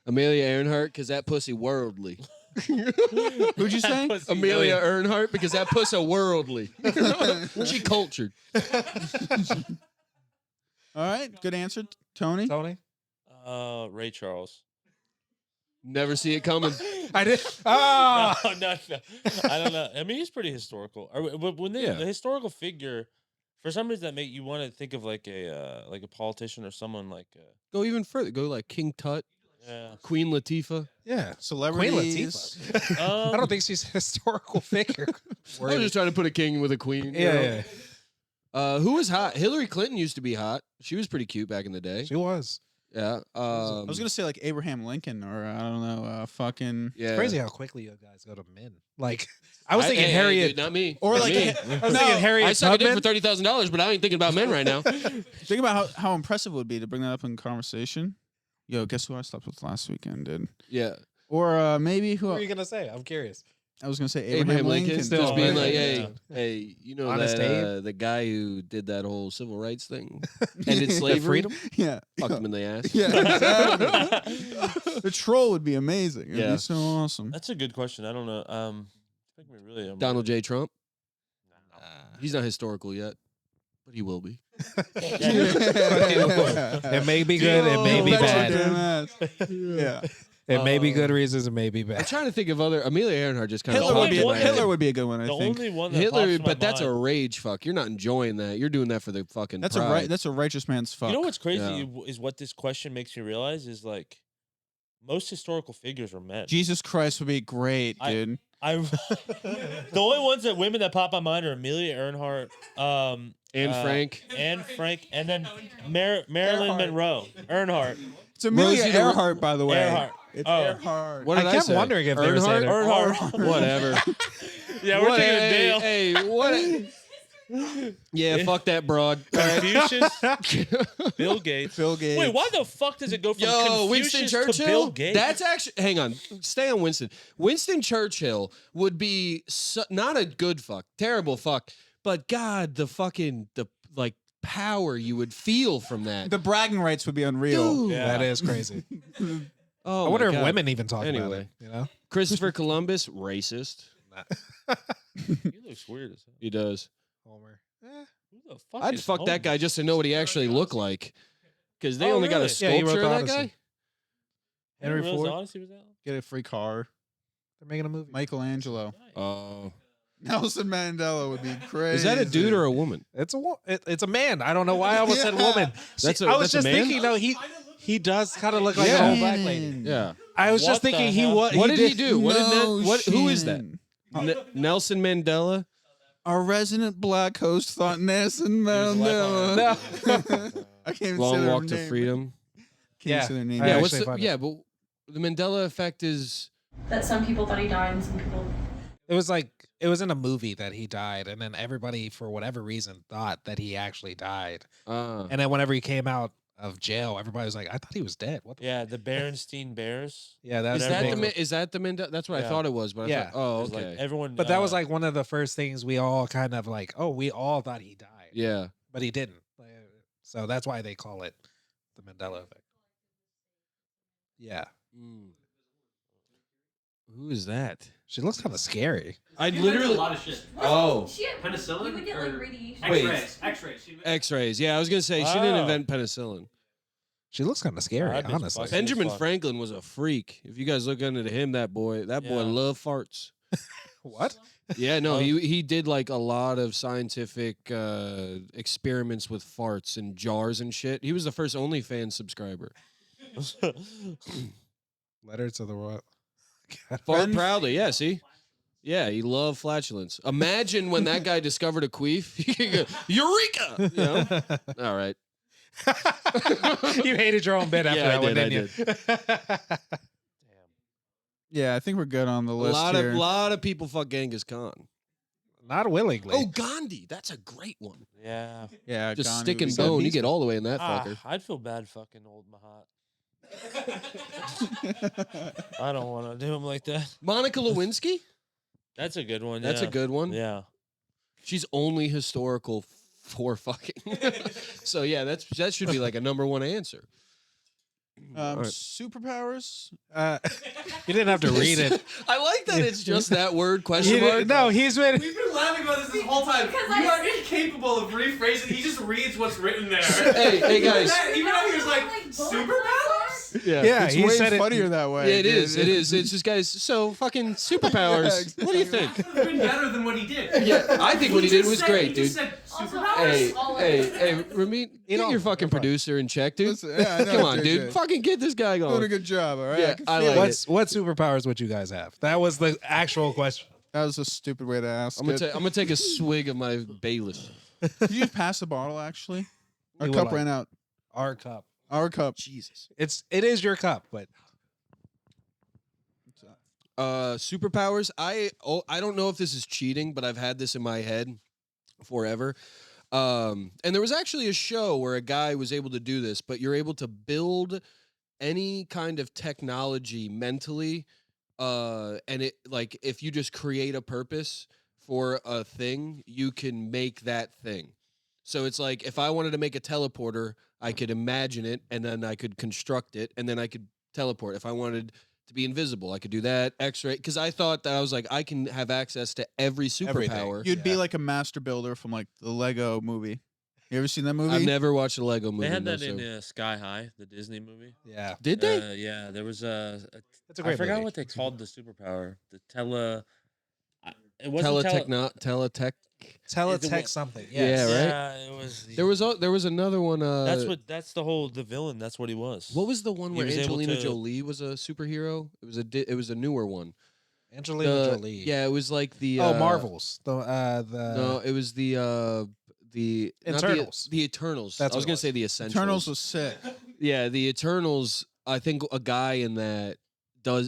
Amelia Earnhardt, because that pussy worldly. Who'd you say? Amelia Earnhardt, because that pussy worldly. She cultured. All right, good answer, Tony. Tony, Ray Charles. Never see it coming. I did. Ah, No. I don't know. I mean, he's pretty historical. When Yeah. the historical figure, for some reason, that make you want to think of like a politician or someone like. Go even further. Go like King Tut, Yeah. Queen Latifah. yeah. Celebrities. I don't think she's a historical figure. I was just trying to put a king with a queen. you Yeah, know? Who was hot? Hillary Clinton used to be hot. She was pretty cute back in the day. she was. Yeah. I was gonna say like Abraham Lincoln or I don't know, fucking. Yeah. It's crazy how quickly you guys go to men. Like I was thinking hey, Harriet. dude, not me. Or Not like me. I was thinking Harriet I suck a dick for Tubman. $30,000, but I ain't thinking about men right now. Think about how impressive it would be to bring that up in conversation. Yo, guess who I slept with last weekend, dude? Yeah. Or maybe who What were you gonna say? I'm curious. I was gonna say Abraham Lincoln. Still Just being like, yeah. hey, you know Honest that the guy who did that whole civil rights thing, ended slavery, freedom? Yeah. fucked him in the ass. Yeah, exactly. The troll would be amazing. It'd Yeah. be so awesome. That's a good question. I don't know. Make me really. Donald J. Trump. He's not historical yet, but he will be. It may be good. It may be Bet your bad. damn ass. Yeah. It may be good reasons. It may be I'm bad. trying to think of other. Amelia Earhart just kind Hitler of would be one- Hitler would be a good one. I The think only one that Hitler, pops in my but that's a mind- rage fuck. You're not enjoying that. You're doing that for the fucking. that's pride. that's a righteous man's fuck. You know what's crazy Yeah. is what this question makes me realize is like most historical figures are men. Jesus Christ would be great, I- dude. The only ones that women that pop my mind are Amelia Earhart, Frank. and then Marilyn Monroe. Earnhardt. It's Amelia Rosie the- Earhart, by the way. Earhart. It's Oh. Earhart. What did I I kept say? wondering if they were saying Earnhardt? Earnhardt. Whatever. Yeah, we're thinking of Dale. Hey, what? Yeah, fuck that broad. All right. Confucius, Bill Gates. Bill Gates. Wait, why the fuck does it go from Yo, Winston Confucius Churchill? to Bill Gates? That's actually, hang on, stay on Winston. Winston Churchill would be not a good fuck, terrible fuck, but God, the power you would feel from that. The bragging rights would be unreal. Dude. Yeah. That is crazy. Oh, I wonder my if God. women even talk about Anyway. it. You know, Christopher Columbus, racist. He looks weird as hell. He does. Homer. Who the fuck I'd is fuck Homer? that guy just to know what he actually looked like. Because they Oh, only got a really? Yeah, he wrote sculpture the of that Odyssey. guy. Henry Henry Ford. Ford. Odyssey was out? Get a free car. They're making a movie. Michelangelo. Oh. Nelson Mandela would be crazy. Is that a dude or a woman? It's it's a man. I don't know why I almost said Yeah. woman. That's I was a just man? thinking, no, he does kind of look like Yeah. an old black lady. Yeah. I was What just the thinking he hell? was. What did he do? What did No who is that? shit. Nelson Mandela? Our resident black host thought Nelson was a black Mandela. I can't even say Long their Walk to name. Freedom. Can't Yeah. say their name. I Yeah, actually what's the, find it. yeah, but the Mandela effect is That some people thought he died and some people. It was like it was in a movie that he died, and then everybody, for whatever reason, thought that he actually died. And then whenever he came out of jail, everybody was like, "I thought he was dead." What? The Yeah, the Berenstein Bears. Yeah, that's is that everyone- the Mandela? That's what I Yeah. thought it was, but I Yeah. thought, oh, It was okay. Like everyone. But that was like one of the first things we all kind of like. Oh, we all thought he died. Yeah. But he didn't. So that's why they call it the Mandela effect. Yeah, Who is that? she looks kind of scary. I She invented literally a lot of shit. Oh. She had, Penicillin You would get or- like radiation. Wait. X-rays. X-rays. She- X-rays. Yeah, I was gonna say she didn't Wow. invent penicillin. She looks kind of scary, That bitch honestly. busted. Benjamin fuck. Franklin was a freak. If you guys look into him, that boy Yeah. loved farts. What? Yeah, no, Oh. he did like a lot of scientific experiments with farts and jars and shit. He was the first OnlyFans subscriber. Letter to the world. Fart proudly, yeah. See, yeah, he loved flatulence. Imagine when that guy discovered a queef. He could go, Eureka! You know? All right. You hated your own bit after Yeah, I that one, did, didn't you? Yeah, I think we're good on the A list here. lot of people fuck Genghis Khan. Not willingly. Oh, Gandhi, that's a great one. Yeah. Yeah, Just Gandhi stick would and be good. bone, you get all the way in that fucker. I'd feel bad fucking old Mahat. I don't want to do him like that. Monica Lewinsky, That's a good one. that's yeah. a good one. Yeah. She's only historical for fucking. So yeah, that should be like a number one answer. Alright. Superpowers? You didn't have to read it. I like that it's just that word He question mark. didn't- no, he's been. We've been laughing about this whole time. Because You I are see- incapable of rephrasing. He just reads what's written there. Hey guys. Even though he was like, superpowers? Yeah, It's he way said it- funnier that way. Yeah, it is. It is. It's just guys. So fucking superpowers. Yeah, What do you think? It would have been better than what he did. Yeah, I think what he did just was said- great, he dude. just said Also, superpowers. Hey, Ramin, get know, your fucking you're fine. producer in check, dude. Listen, yeah, I know, Come on, JJ. dude. Fucking get this guy Doing a going. good job, all right? Yeah, can I feel like it. What superpowers would you guys have? That was the actual question. That was a stupid way to ask I'm it. gonna take a swig of my Bayless. Did you pass the bottle, actually? Our You cup would like- ran out. Our cup. Our cup. Jesus. It is your cup, but Superpowers. I don't know if this is cheating, but I've had this in my head forever. And there was actually a show where a guy was able to do this, but you're able to build any kind of technology mentally, and it like if you just create a purpose for a thing, you can make that thing. So it's like if I wanted to make a teleporter, I could imagine it, and then I could construct it, and then I could teleport. If I wanted to be invisible, I could do that. X-ray, because I thought that I was like, I can have access to every superpower. You'd be like a master builder from like the Lego movie. You ever seen that movie? I've never watched a Lego movie. They had no, that so- in Sky High, the Disney movie. yeah, Did they? Yeah, there was a it's a I great forgot movie. what they called the superpower. The It wasn't Teletech. Teletech something. Yeah, Yes. right? Yeah, it was. There was another one. That's the villain. That's what he was. What was the one He where was able Angelina to- Jolie was a superhero? It was a newer one. Angelina Jolie. Yeah, it was like the Marvels. No, it was the not Eternals. The Eternals. That's I was what it gonna was. say the Essentials. Eternals was sick. Yeah, the Eternals. I think a guy in that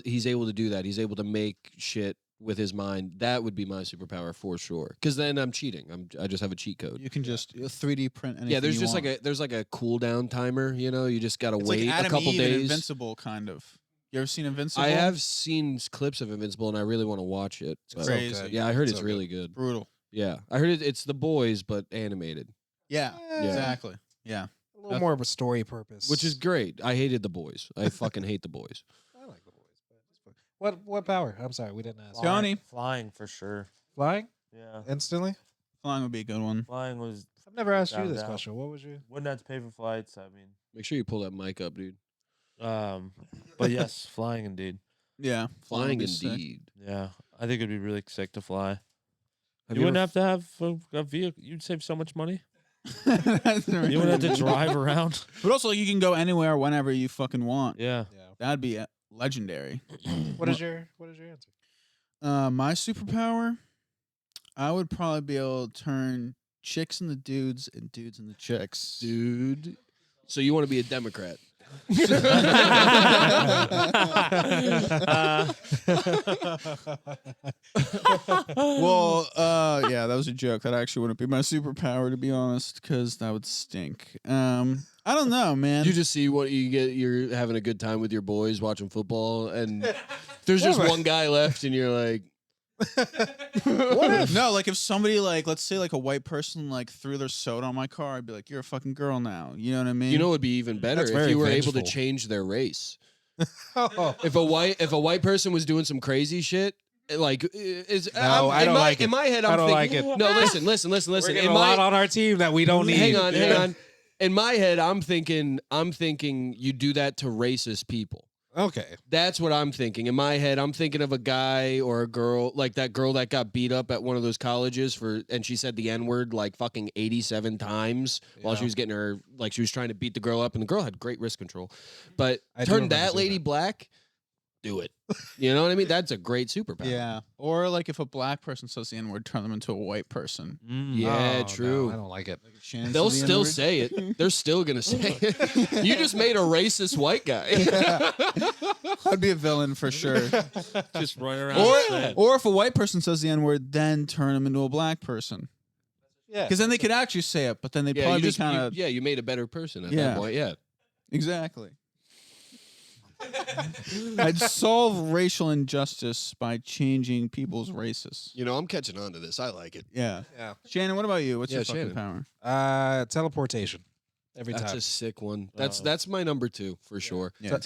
he's able to do that. He's able to make shit with his mind. That would be my superpower for sure. Because then I'm cheating. I just have a cheat code. You can just 3D print anything. Yeah, there's you just want. like a cooldown timer. You know, you just gotta It's wait like Adam a couple Eve and days. Invincible, kind of. You ever seen Invincible? I have seen clips of Invincible, and I really want to watch it. It's but- so Crazy. good. Yeah, I heard So it's good. really good. Brutal. Yeah, I heard it's The Boys, but animated, Yeah, Yeah. exactly. Yeah. A little more of a story purpose. which is great. I hated The Boys. I fucking hate The Boys. I like the boys, but it's fun. What power? I'm sorry, we didn't ask. Johnny. Flying for sure. Flying Yeah. instantly. Flying would be a good one. Flying was I've never asked you Down, this down. question. What was you? wouldn't have to pay for flights. I mean, Make sure you pull that mic up, dude. but yes, flying indeed. Yeah. Flying would be sick. indeed. Yeah, I think it'd be really sick to fly. Have You wouldn't ever- have to have a vehicle. You'd save so much money. That's You wouldn't have to drive around. But also, you can go anywhere, whenever you fucking want. Yeah. Yeah. That'd be legendary. What is your answer? My superpower, I would probably be able to turn chicks into dudes and dudes into chicks. dude. So you want to be a Democrat? Well, yeah, that was a joke. That actually wouldn't be my superpower, to be honest, because that would stink. I don't know, man. You just see what you get. You're having a good time with your boys watching football, and there's just one guy left, and you're like, What if? No, like if somebody like, let's say like a white person like threw their soda on my car, I'd be like, you're a fucking girl now. You know what I mean? you know, it'd be even better That's if very you were able to vengeful. change their race. Oh, If a white person was doing some crazy shit, like is No, I don't like it. In my head, I'm I don't thinking, like it. No, listen. we're In getting a my lot on our team that we don't need. hang on. In my head, I'm thinking you do that to racist people. Okay. That's what I'm thinking. In my head, I'm thinking of a guy or a girl, like that girl that got beat up at one of those colleges and she said the N-word like fucking 87 times while she Yeah. was getting her, like she was trying to beat the girl up, and the girl had great wrist control. But I do turn remember that seeing lady that. black, do it. You know what I mean? That's a great superpower. Yeah. Or like if a black person says the N-word, turn them into a white person. Yeah, Oh, true. no, I don't like it. Shannon They'll said the still N-word. say it. They're still gonna say it. You just made a racist white guy. I'd be a villain for sure. Just running around. Or if a white person says the N-word, then turn them into a black person. Yeah. Because then they could actually say it, but then they'd Yeah, probably you be kind of you made a better person at Yeah. that point. Yeah. exactly. I'd solve racial injustice by changing people's races. You know, I'm catching on to this. I like it. Yeah. Yeah. Shannon, what about you? What's Yeah, your fucking Shannon. power? Teleportation. Every That's time. a sick one. Oh. That's my number 2 for sure. Yeah.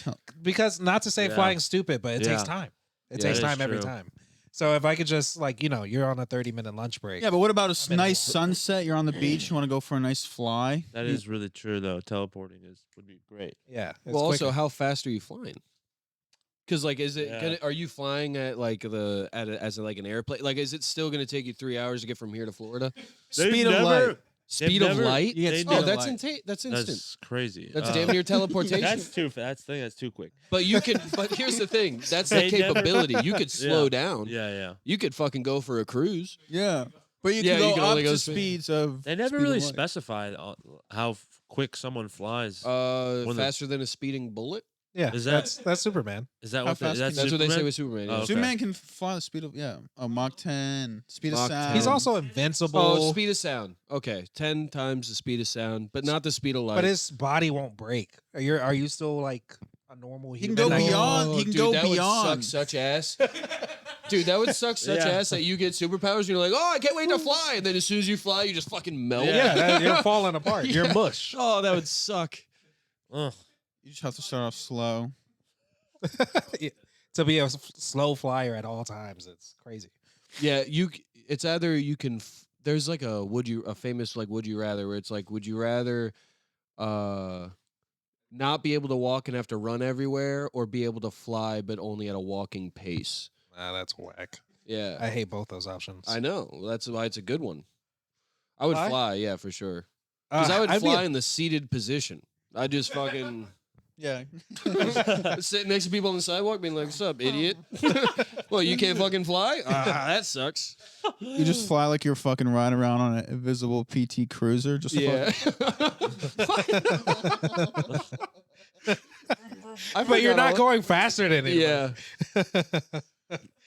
Because not to say Yeah. flying's stupid, but it takes Yeah. time. It Yeah, takes that is time every true. time. So if I could just you're on a 30-minute lunch break. Yeah, but what about a I'm in nice a- sunset? You're on the beach. You want to go for a nice fly? That is really true, though. Teleporting would be great. Yeah. It's Well, also, quicker. how fast are you flying? Because like, is it? Yeah. Are you flying at like as like an airplane? Like, is it still gonna take you 3 hours to get from here to Florida? Speed of light. Speed of never- light? You get They speed Oh, of that's light. that's instant. That's crazy. That's damn near teleportation. That's too. That's too quick. But you can. But here's the thing. That's the They never- capability. You could slow Yeah. down. Yeah. You could fucking go for a cruise. Yeah. But you Yeah, can you go can up only go to speed. speeds of. They never speed really of light. specified how quick someone flies. Uh, When the- faster than a speeding bullet. yeah, is that- that's Superman. Is that how what? fast That's That's what they say Superman? with Superman. Oh, Yeah. okay. Superman can fly the speed of Mach 10, speed Mach of 10. sound. He's also invincible. Oh, speed of sound. Okay, 10 times the speed of sound, but not the speed of light. but his body won't break. Are you still like a normal He can human? go that beyond- he can dude, go that beyond. Would suck such ass. Dude, that would suck such Yeah. ass that you get superpowers and you're like, oh, I can't wait to fly. And then as soon as you fly, you just fucking melt. Yeah, you're falling apart. You're Yeah. mush. Oh, that would suck. Ugh. You just have to start off slow. To be a slow flyer at all times, it's crazy. Yeah, it's either you can. There's like a famous like would you rather where it's like would you rather, not be able to walk and have to run everywhere or be able to fly but only at a walking pace. Nah, that's whack. Yeah, I hate both those options. I know. That's why it's a good one. I would Fly? fly, yeah, for sure. Because I would I'd be fly a- in the seated position. I just fucking Yeah. Sitting next to people on the sidewalk being like, what's up, idiot? Well, you can't fucking fly? That sucks. You just fly like you're fucking riding around on an invisible PT Cruiser. Just Yeah. But you're not going faster than him. Yeah.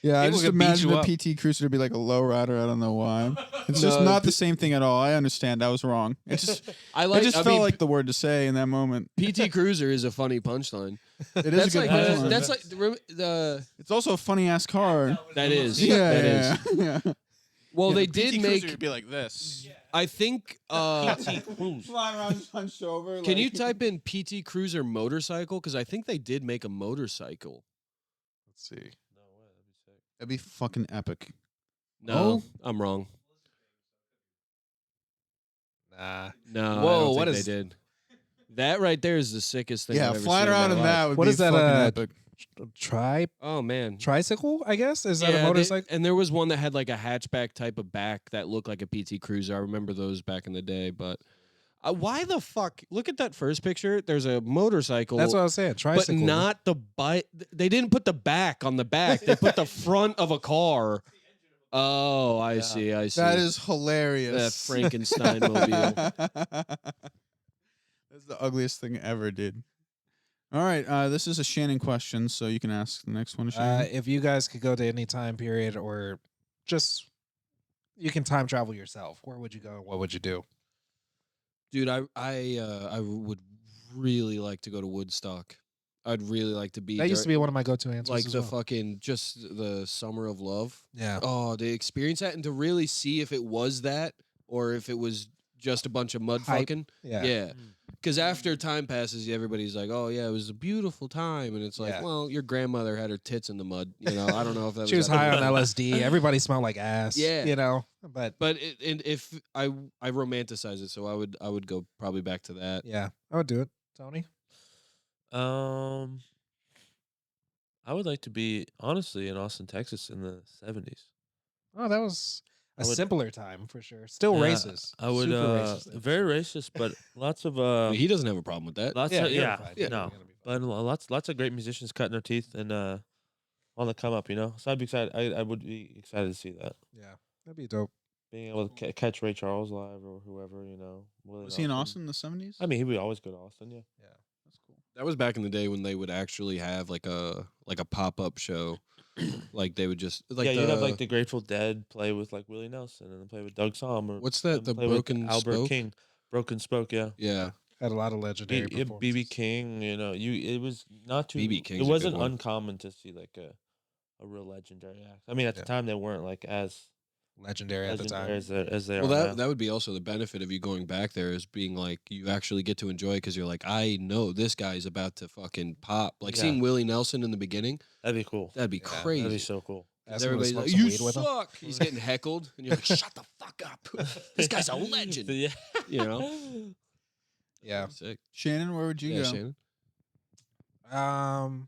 Yeah, I People just could beat imagine you a up. PT Cruiser to be like a low rider. I don't know why. It's just No, not the same thing at all. I understand. That was wrong. It just, I it just I felt mean, like the word to say in that moment. PT Cruiser is a funny punchline. It is a good punchline. That's like the It's also a funny ass car. that is Yeah, that yeah, is. yeah. Well, they The did PT make. Cruiser would be like this. I think. Fly around hunched over. Can you type in PT Cruiser motorcycle? Because I think they did make a motorcycle. Let's see. That'd be fucking epic. No, I'm wrong. Nah. No, I Whoa, don't what think is- they did. That right there is the sickest thing. Yeah, I've ever flying seen around in in my that life. would What be is that, fucking epic. Oh man. Tricycle, I guess? Is that a Yeah, motorcycle? and there was one that had like a hatchback type of back that looked like a PT Cruiser. I remember those back in the day, but why the fuck? Look at that first picture. There's a motorcycle. That's what I was saying. but Tricycle. not the bike. They didn't put the back on the back. They put the front of a car. Oh, I see. I see. That is hilarious. that Frankenstein mobile. That's the ugliest thing ever, dude. All right, this is a Shannon question, so you can ask the next one. Shannon. If you guys could go to any time period or just you can time travel yourself, where would you go and what would you do? Dude, I would really like to go to Woodstock. I'd really like to be That used to be one of my go-to answers. like as the well. fucking just the summer of love. Yeah. Oh, to experience that and to really see if it was that or if it was just a bunch of mud Hype. fucking. Yeah. Yeah. Because after time passes, everybody's like, "Oh yeah, it was a beautiful time," and it's like, Yeah. "Well, your grandmother had her tits in the mud." You know, I don't know if that She was that high on big. LSD. Everybody smelled like ass. Yeah. You know, but But and if I romanticize it, so I would go probably back to that. yeah, I would do it. Tony? I would like to be honestly in Austin, Texas in the 70s. Oh, that was a I would- simpler time for sure. Still Yeah, racist. I would Super racist. very racist, but lots of I mean, he doesn't have a problem with that. lots Yeah, of you're yeah, fine. yeah, You're no. gonna be fine. But lots of great musicians cutting their teeth and on the come up, you know. So I'd be excited. I would be excited to see that. Yeah, that'd be dope. Being able to catch Ray Charles live or whoever, you know. Willie Was he in Nelson. Austin in the 70s? I mean, he would always go to Austin, yeah. That's cool. That was back in the day when they would actually have like a pop-up show. Like they would just like yeah, the, you'd have like the Grateful Dead play with like Willie Nelson and then play with Doug Somm or what's that, and the play with Broken Albert Spoke? King. Broken Spoke, yeah. Yeah. Had a lot of legendary BB performances. King, you know, it was not too. BB King's a It good wasn't one. uncommon to see like a real legendary act. I mean, at Yeah. the time they weren't like as Legendary at the legendary time. as they Well, are that now. that would be also the benefit of you going back there is being like you actually get to enjoy because you're like I know this guy's about to fucking pop. Like Yeah. seeing Willie Nelson in the beginning, That'd be cool. that'd be Yeah, crazy. That'd be so cool. Because Ask him to everybody's smoke like, some you weed with him. suck. He's getting heckled, and you're like, shut the fuck up. This guy's a legend. Yeah. You know? Yeah. Sick. Shannon, where would you Yeah, go? Shannon.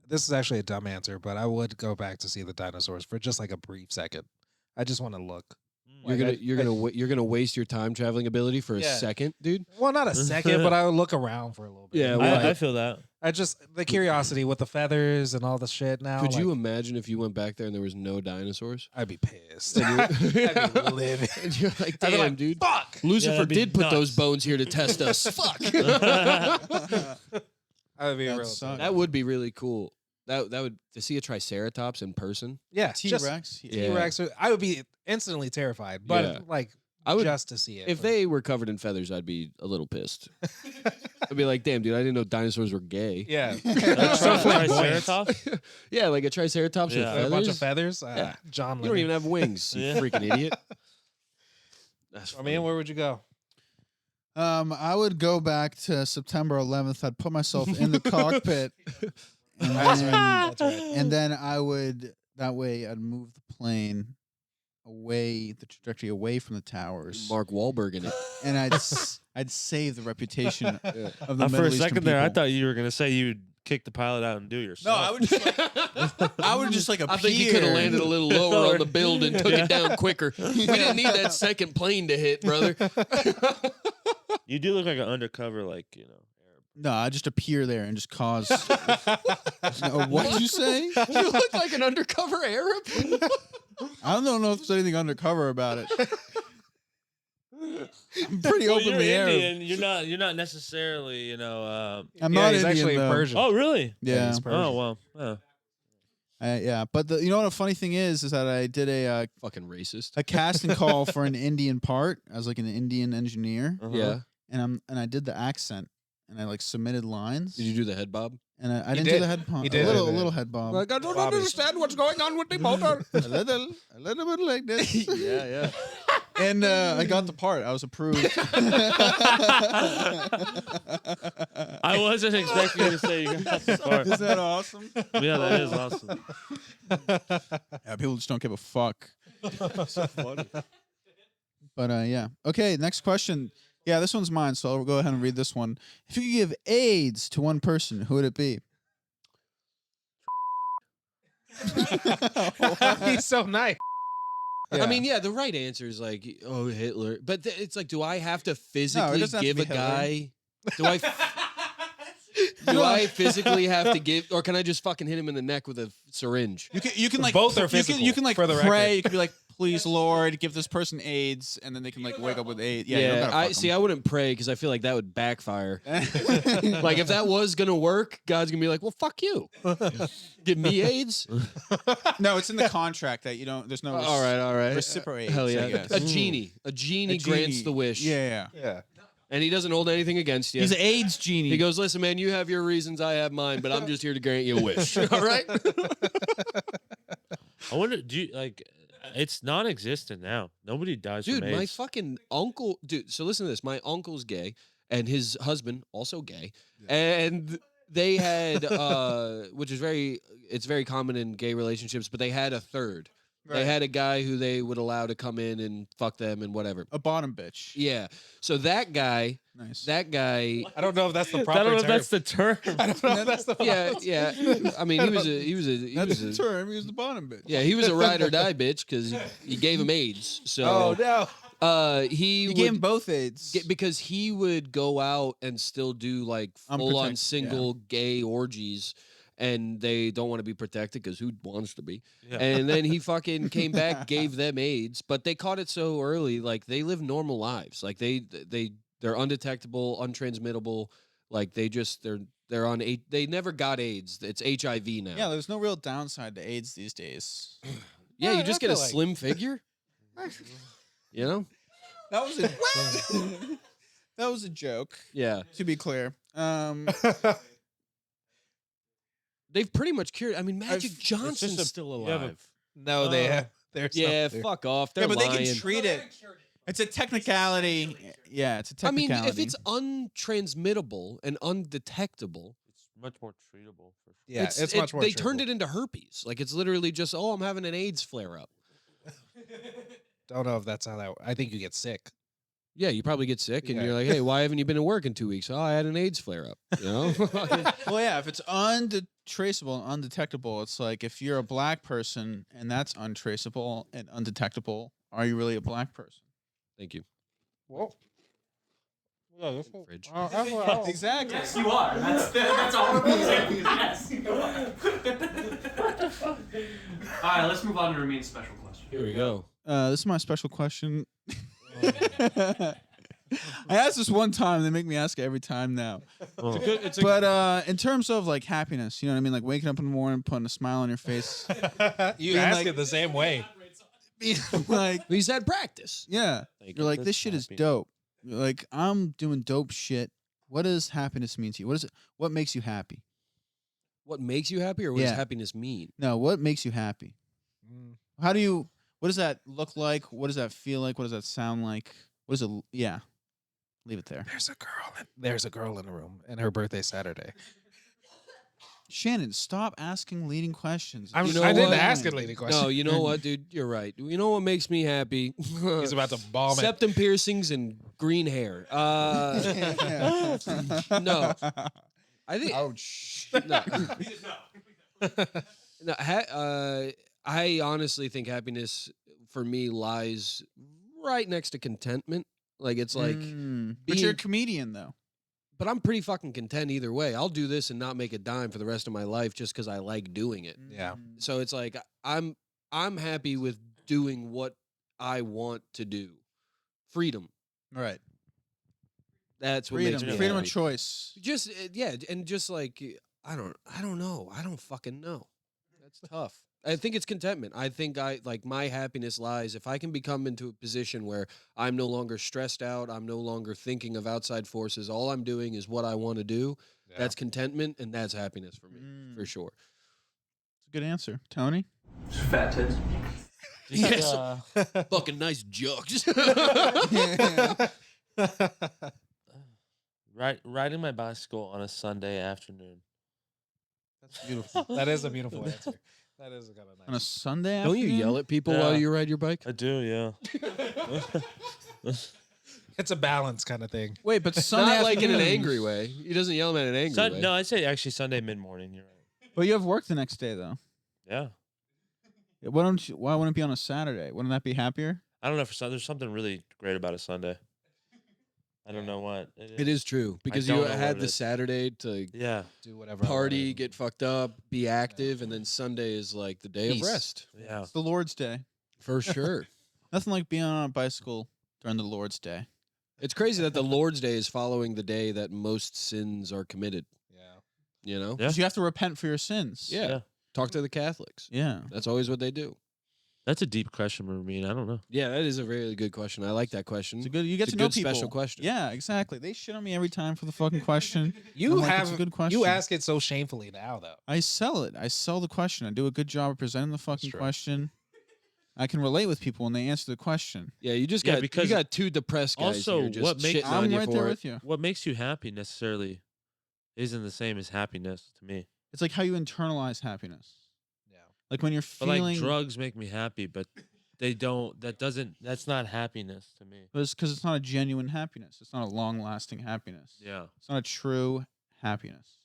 This is actually a dumb answer, but I would go back to see the dinosaurs for just like a brief second. I just want to look. You're gonna waste your time traveling ability for a Yeah. second, dude. Well, not a second, but I would look around for a little bit. Yeah, You know, well, like, I feel that. I just the curiosity with the feathers and all the shit. Now, Could you like, imagine if you went back there and there was no dinosaurs? I'd be pissed. And you're, I'd be livid. And you're like, I'd be damn, like, dude. fuck. Lucifer that'd be did put those nuts. bones here to test us. Fuck. I'd be That real. sucks. That would be really cool. That would to see a Triceratops in person. Yeah, T-Rex. Yeah. T-Rex. I would be instantly terrified, but Yeah. like I would just to see it. if but- they were covered in feathers. I'd be a little pissed. I'd be like, damn, dude, I didn't know dinosaurs were gay. yeah, So flamboyant. Triceratops? Yeah, like a Triceratops Yeah. with a bunch of feathers. feathers. Yeah. John You don't Lennon. even have wings, you Yeah. freaking idiot. That's I mean, where would you go? I would go back to September 11th. I'd put myself in the cockpit, and That's then, right. That's right. and then I would that way I'd move the plane away, the trajectory away from the towers, Mark Wahlberg in it. and I'd save the reputation of the For Middle a Eastern second there, I people. thought you were gonna say you'd kick the pilot out and do it No, yourself. I would just like I think you could have landed a little lower on the build and took it down quicker. We didn't need that second plane to hit, brother. You do look like an undercover, like No, I just appear there and just cause. What did you say? You look like an undercover Arab. I don't know if there's anything undercover about it. I'm pretty Well, openly you're Arab. Indian. You're not necessarily, you know. I'm Yeah, not he's Indian, actually though. Persian. Oh, really? Yeah. he's Persian. Oh, well. Yeah. Yeah. But you know what? A funny thing is that I did a Fucking racist. casting call for an Indian part. I was like an Indian engineer, Uh-huh. Yeah. and I did the accent, and I like submitted lines. Did you do the head bob? And I didn't did. do the head pump. He did. A little head bob. Like, I don't Bobby. understand what's going on with the motor. a little bit like this. Yeah. And I got the part. I was approved. I wasn't expecting you to say you got the part. Isn't that awesome? Yeah, that is awesome. Yeah, people just don't give a fuck. So funny. But yeah. Okay, next question. Yeah, this one's mine, so I'll go ahead and read this one. If you could give AIDS to one person, who would it be? He's so nice. Yeah. I mean, yeah, the right answer is like, oh, Hitler. But it's like, do I have to physically doesn't have to give be a Hitler. guy? Do I physically have to give, or can I just fucking hit him in the neck with a syringe? you can like Both are you physical, can like for the pray. record. You can be like, please, Lord, give this person AIDS, and then they can like wake up with AIDS. Yeah, you don't gotta I fuck see. I wouldn't pray because I feel like that would backfire. 'em. Like if that was gonna work, God's gonna be like, well, fuck you. Give me AIDS. No, it's in the contract that you don't. There's no. All right. Reciprocate. Hell I yeah. guess. A genie grants the wish. Yeah. Yeah. And he doesn't hold anything against you. He's an AIDS genie. He goes, listen, man, you have your reasons, I have mine, but I'm just here to grant you a wish. All right? I wonder, do you, like, it's non-existent now. Nobody dies Dude, from my AIDS. fucking uncle, dude, so listen to this. My uncle's gay, and his husband, also gay. And they had, which is it's very common in gay relationships, but they had a third. They had a guy who they would allow to come in and fuck them and whatever. a bottom bitch. Yeah. So that guy, Nice. I don't know if that's the I proper don't know if term. that's the term. I don't know if that's the yeah. I mean, he was That's a the term. He was the bottom bitch. yeah, he was a ride or die bitch because he gave him AIDS. So Oh no. he You would, gave him both AIDS. because he would go out and still do like full on Unprotected, single gay orgies, and they don't want to be protected because who wants to be? Yeah. And then he fucking came back, gave them AIDS, but they caught it so early. Like they live normal lives. Like they're undetectable, untransmittable. Like they're on they never got AIDS. It's HIV now. Yeah, there's no real downside to AIDS these days. Yeah, you I just get a feel like- slim figure. You know? That was a that was a joke. Yeah. To be clear, They've pretty much cured. I mean, Magic I've- it's Johnson's just a- still you have a- alive. No, they have. There's Yeah, something. fuck off. They're yeah, but they lying. can treat it. It's a technicality. Yeah, it's a I mean, technicality. if it's untransmittable and undetectable, It's much more treatable for sure. Yeah, it's much more. They turned it into herpes. Like it's literally just, oh, I'm having an AIDS flare up. Don't know if that's how that. I think you get sick. Yeah, you probably get sick, and Yeah. you're like, hey, why haven't you been to work in 2 weeks? Oh, I had an AIDS flare up. You know? well, yeah, if it's untraceable and undetectable, it's like if you're a black person and that's untraceable and undetectable, are you really a black person? Thank you. Whoa. Fridge. Exactly. Yes, you are. That's all I'm saying. Yes, you are. All right, let's move on to Ramin's special question. Here we go. This is my special question. I asked this one time. They make me ask it every time now. But in terms of like happiness, you know what I mean? Like waking up in the morning, putting a smile on your face. You Being ask like- it the same way. Being like, He's had practice. yeah. Thank You're you. like, That's this shit is happy. dope. You're like, I'm doing dope shit. What does happiness mean to you? What is it? What makes you happy? What makes you happy, or what does Yeah. happiness mean? No, what makes you happy? How do you? What does that look like? What does that feel like? What does that sound like? What is it? Yeah, leave it there. There's a girl in the room, and her birthday's Saturday. Shannon, stop asking leading questions. I You know didn't what? ask a lady question. No, you know what, dude? You're right. You know what makes me happy? He's about to bomb it. Septum piercings and green hair. No, I think. Ouch. No. No, I honestly think happiness for me lies right next to contentment. Like it's like But you're a being- comedian though. but I'm pretty fucking content either way. I'll do this and not make a dime for the rest of my life just because I like doing it. Yeah. So it's like I'm happy with doing what I want to do. Freedom. Right. That's what Freedom. makes me Freedom of happy. choice. Just yeah, and just like I don't know. I don't fucking know. That's tough. I think it's contentment. I think my happiness lies if I can become into a position where I'm no longer stressed out, I'm no longer thinking of outside forces. All I'm doing is what I want to do. Yeah. That's contentment and that's happiness for me, for sure. It's a good answer. Tony? Fat tits. Yes. Fucking nice jokes. Riding my bicycle on a Sunday afternoon. That's beautiful. That is a beautiful answer. That is kind of nice. On a Sunday Don't you afternoon? yell at people Yeah. while you ride your bike? I do, yeah. It's a balance kind of thing. Wait, but Sunday Not like in an afternoons- angry way. He doesn't yell at an angry way. No, I'd say actually Sunday mid-morning. You're right. But you have work the next day, though. Yeah. Why wouldn't it be on a Saturday? Wouldn't that be happier? I don't know. There's something really great about a Sunday. I don't know what. It is true because don't you know what had it the is. Saturday to Yeah. Do whatever. I party, wanted. get fucked up, be active, and then Sunday is like the day Peace. of rest. Yeah. It's the Lord's Day. For sure. Nothing like being on a bicycle during the Lord's Day. It's crazy that the Lord's Day is following the day that most sins are committed. Yeah. You know? Yeah. Because you have to repent for your sins. Yeah. Talk to the Catholics. Yeah. That's always what they do. That's a deep question, Ramin. I don't know. Yeah, that is a really good question. I like that question. It's a good. You get It's to a know good people. special question. Yeah, exactly. They shit on me every time for the fucking question. You I'm like, have it's a good question. You ask it so shamefully now, though. I sell it. I sell the question. I do a good job of presenting the fucking true. question. I can relate with people when they answer the question. Yeah, you just Yeah, got because you got two depressed guys also, here just what makes- shitting on I'm you right for there it. with you. What makes you happy necessarily isn't the same as happiness to me. It's like how you internalize happiness. Yeah. Like when you're But feeling. like drugs make me happy, but they don't. That's not happiness to me. Because it's not a genuine happiness. It's not a long-lasting happiness. Yeah. It's not a true happiness.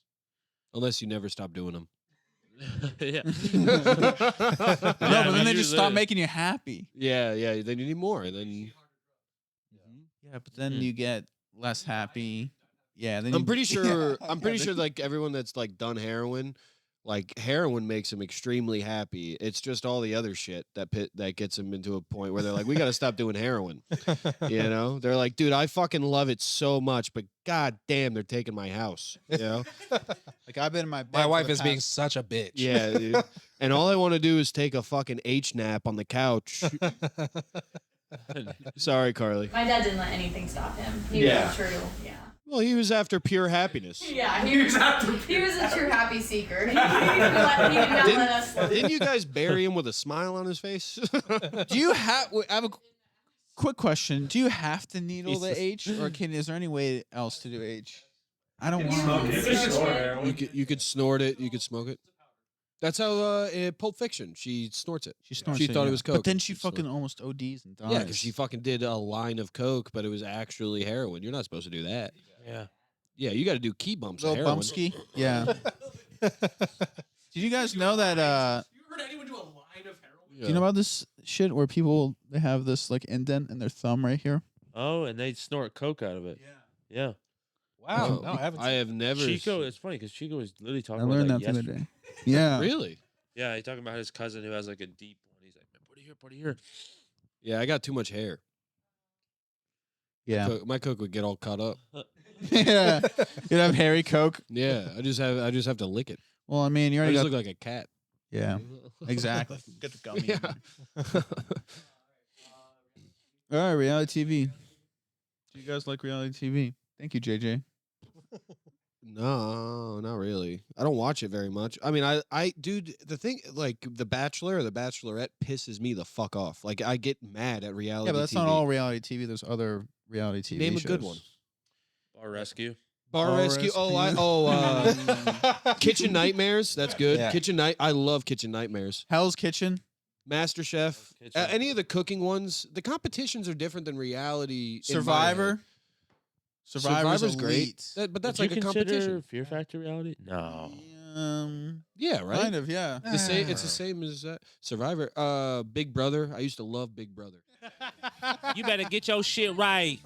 Unless you never stop doing them. Yeah. No, but then they you just stop live. making you happy. Yeah, yeah. Then you need more. Then Yeah, but then Mm. you get less happy. Yeah, then I'm you- pretty sure. Yeah, I'm pretty yeah, sure. Like everyone that's like done heroin, like heroin makes them extremely happy. It's just all the other shit that gets them into a point where they're like, we got to stop doing heroin. You know, they're like, dude, I fucking love it so much, but god damn, they're taking my house. You know, Like I've been in my bed My for wife the is being past- such a bitch. yeah, dude. And all I want to do is take a fucking H nap on the couch. Sorry, Carly. My dad didn't let anything stop him. He Yeah. was a true, yeah. Well, he was after pure happiness. Yeah, he was a true happy seeker. He did not let us. Didn't you guys bury him with a smile on his face? Do you have? I have a quick question. Do you have to needle the Jesus. H, or is there any way else to do H? I don't Yeah. want You to. can snort it. you could snort it. You could smoke it. That's how in Pulp Fiction she snorts it. She snorts. She thought it was coke. but then and she snorted fucking almost ODs and dies. Yeah, because she fucking did a line of coke, but it was actually heroin. You're not supposed to do that. Yeah. Yeah, you got to do key bumps of little heroin. bumpski. Yeah. Did you guys know that? You heard anyone do a line of heroin? Do you know about this shit where people they have this like indent in their thumb right here? Oh, and they snort coke out of it. Yeah. Wow. Oh, No, I haven't. I have never. Chico, it's funny because Chico was literally talking I about learned that that the other yesterday. day. Yeah. Really? Yeah, he's talking about his cousin who has like a deep one. He's like, man, put it here. Yeah, I got too much hair. Yeah. My coke would get all cut up. Yeah. You'd have hairy coke. Yeah, I just have to lick it. Well, I mean, you I already just got. look like a cat. Yeah. Exactly. Get the gummy. Yeah. All right, reality TV. Do you guys like reality TV? Thank you, JJ. No, not really. I don't watch it very much. I mean, dude, the thing, like, The Bachelor or The Bachelorette pisses me the fuck off. Like, I get mad at reality Yeah, but that's TV. not all reality TV. There's other reality TV Name a shows. good one. Bar rescue. Bar Bar Rescue. Kitchen Nightmares. That's good. Yeah. I love Kitchen Nightmares. Hell's Kitchen. Master Chef. Kitchen. Any of the cooking ones. The competitions are different than reality. in my Survivor. head. Survivor's great. elite. But that's Would like you a consider competition. Fear Factor reality? No. Yeah, right. Kind of, yeah. It's the same as Survivor. Big Brother. I used to love Big Brother. You better get your shit right.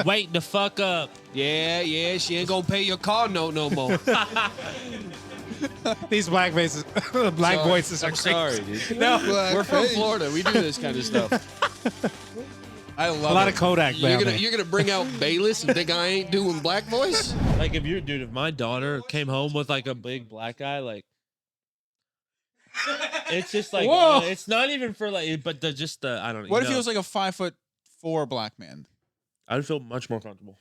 Wait the fuck up. Yeah, she ain't gonna pay your car note no more. These black faces, black voices are I'm crazy. sorry, dude. No, We're from Florida. We do this kind of stuff. I love a lot it. of Kodak. You're gonna bring out Bayless and think I ain't doing black voice? Like if my daughter came home with like a big black guy, like it's just like it's not even for like, but I don't know. What if he was like a 5'4" black man? I'd feel much more comfortable.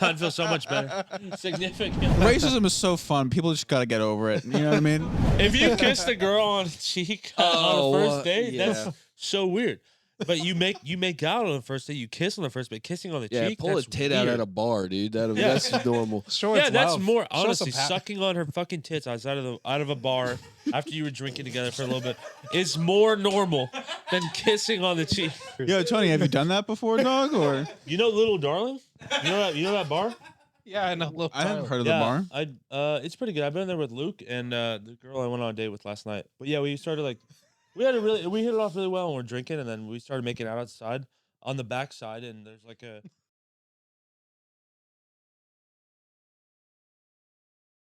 I'd feel so much better. Significant. Racism is so fun. People just gotta get over it. You know what I mean? If you kissed a girl on the cheek on the first date, that's so weird. But you make out on the first date, you kiss on the first date, kissing on the cheek. Pull a tit out at a bar, dude. That's normal. Sure, yeah, that's love. more Show honestly some sucking on her fucking tits outside out of a bar after you were drinking together for a little bit is more normal than kissing on the cheek. Yo, Tony, have you done that before, dog? Or You know Little Darling? You know that bar? Yeah, I know. I haven't heard of the bar. It's pretty good. I've been there with Luke and the girl I went on a date with last night. But yeah, we started like we hit it off really well when we're drinking, and then we started making out outside on the back side, and there's like a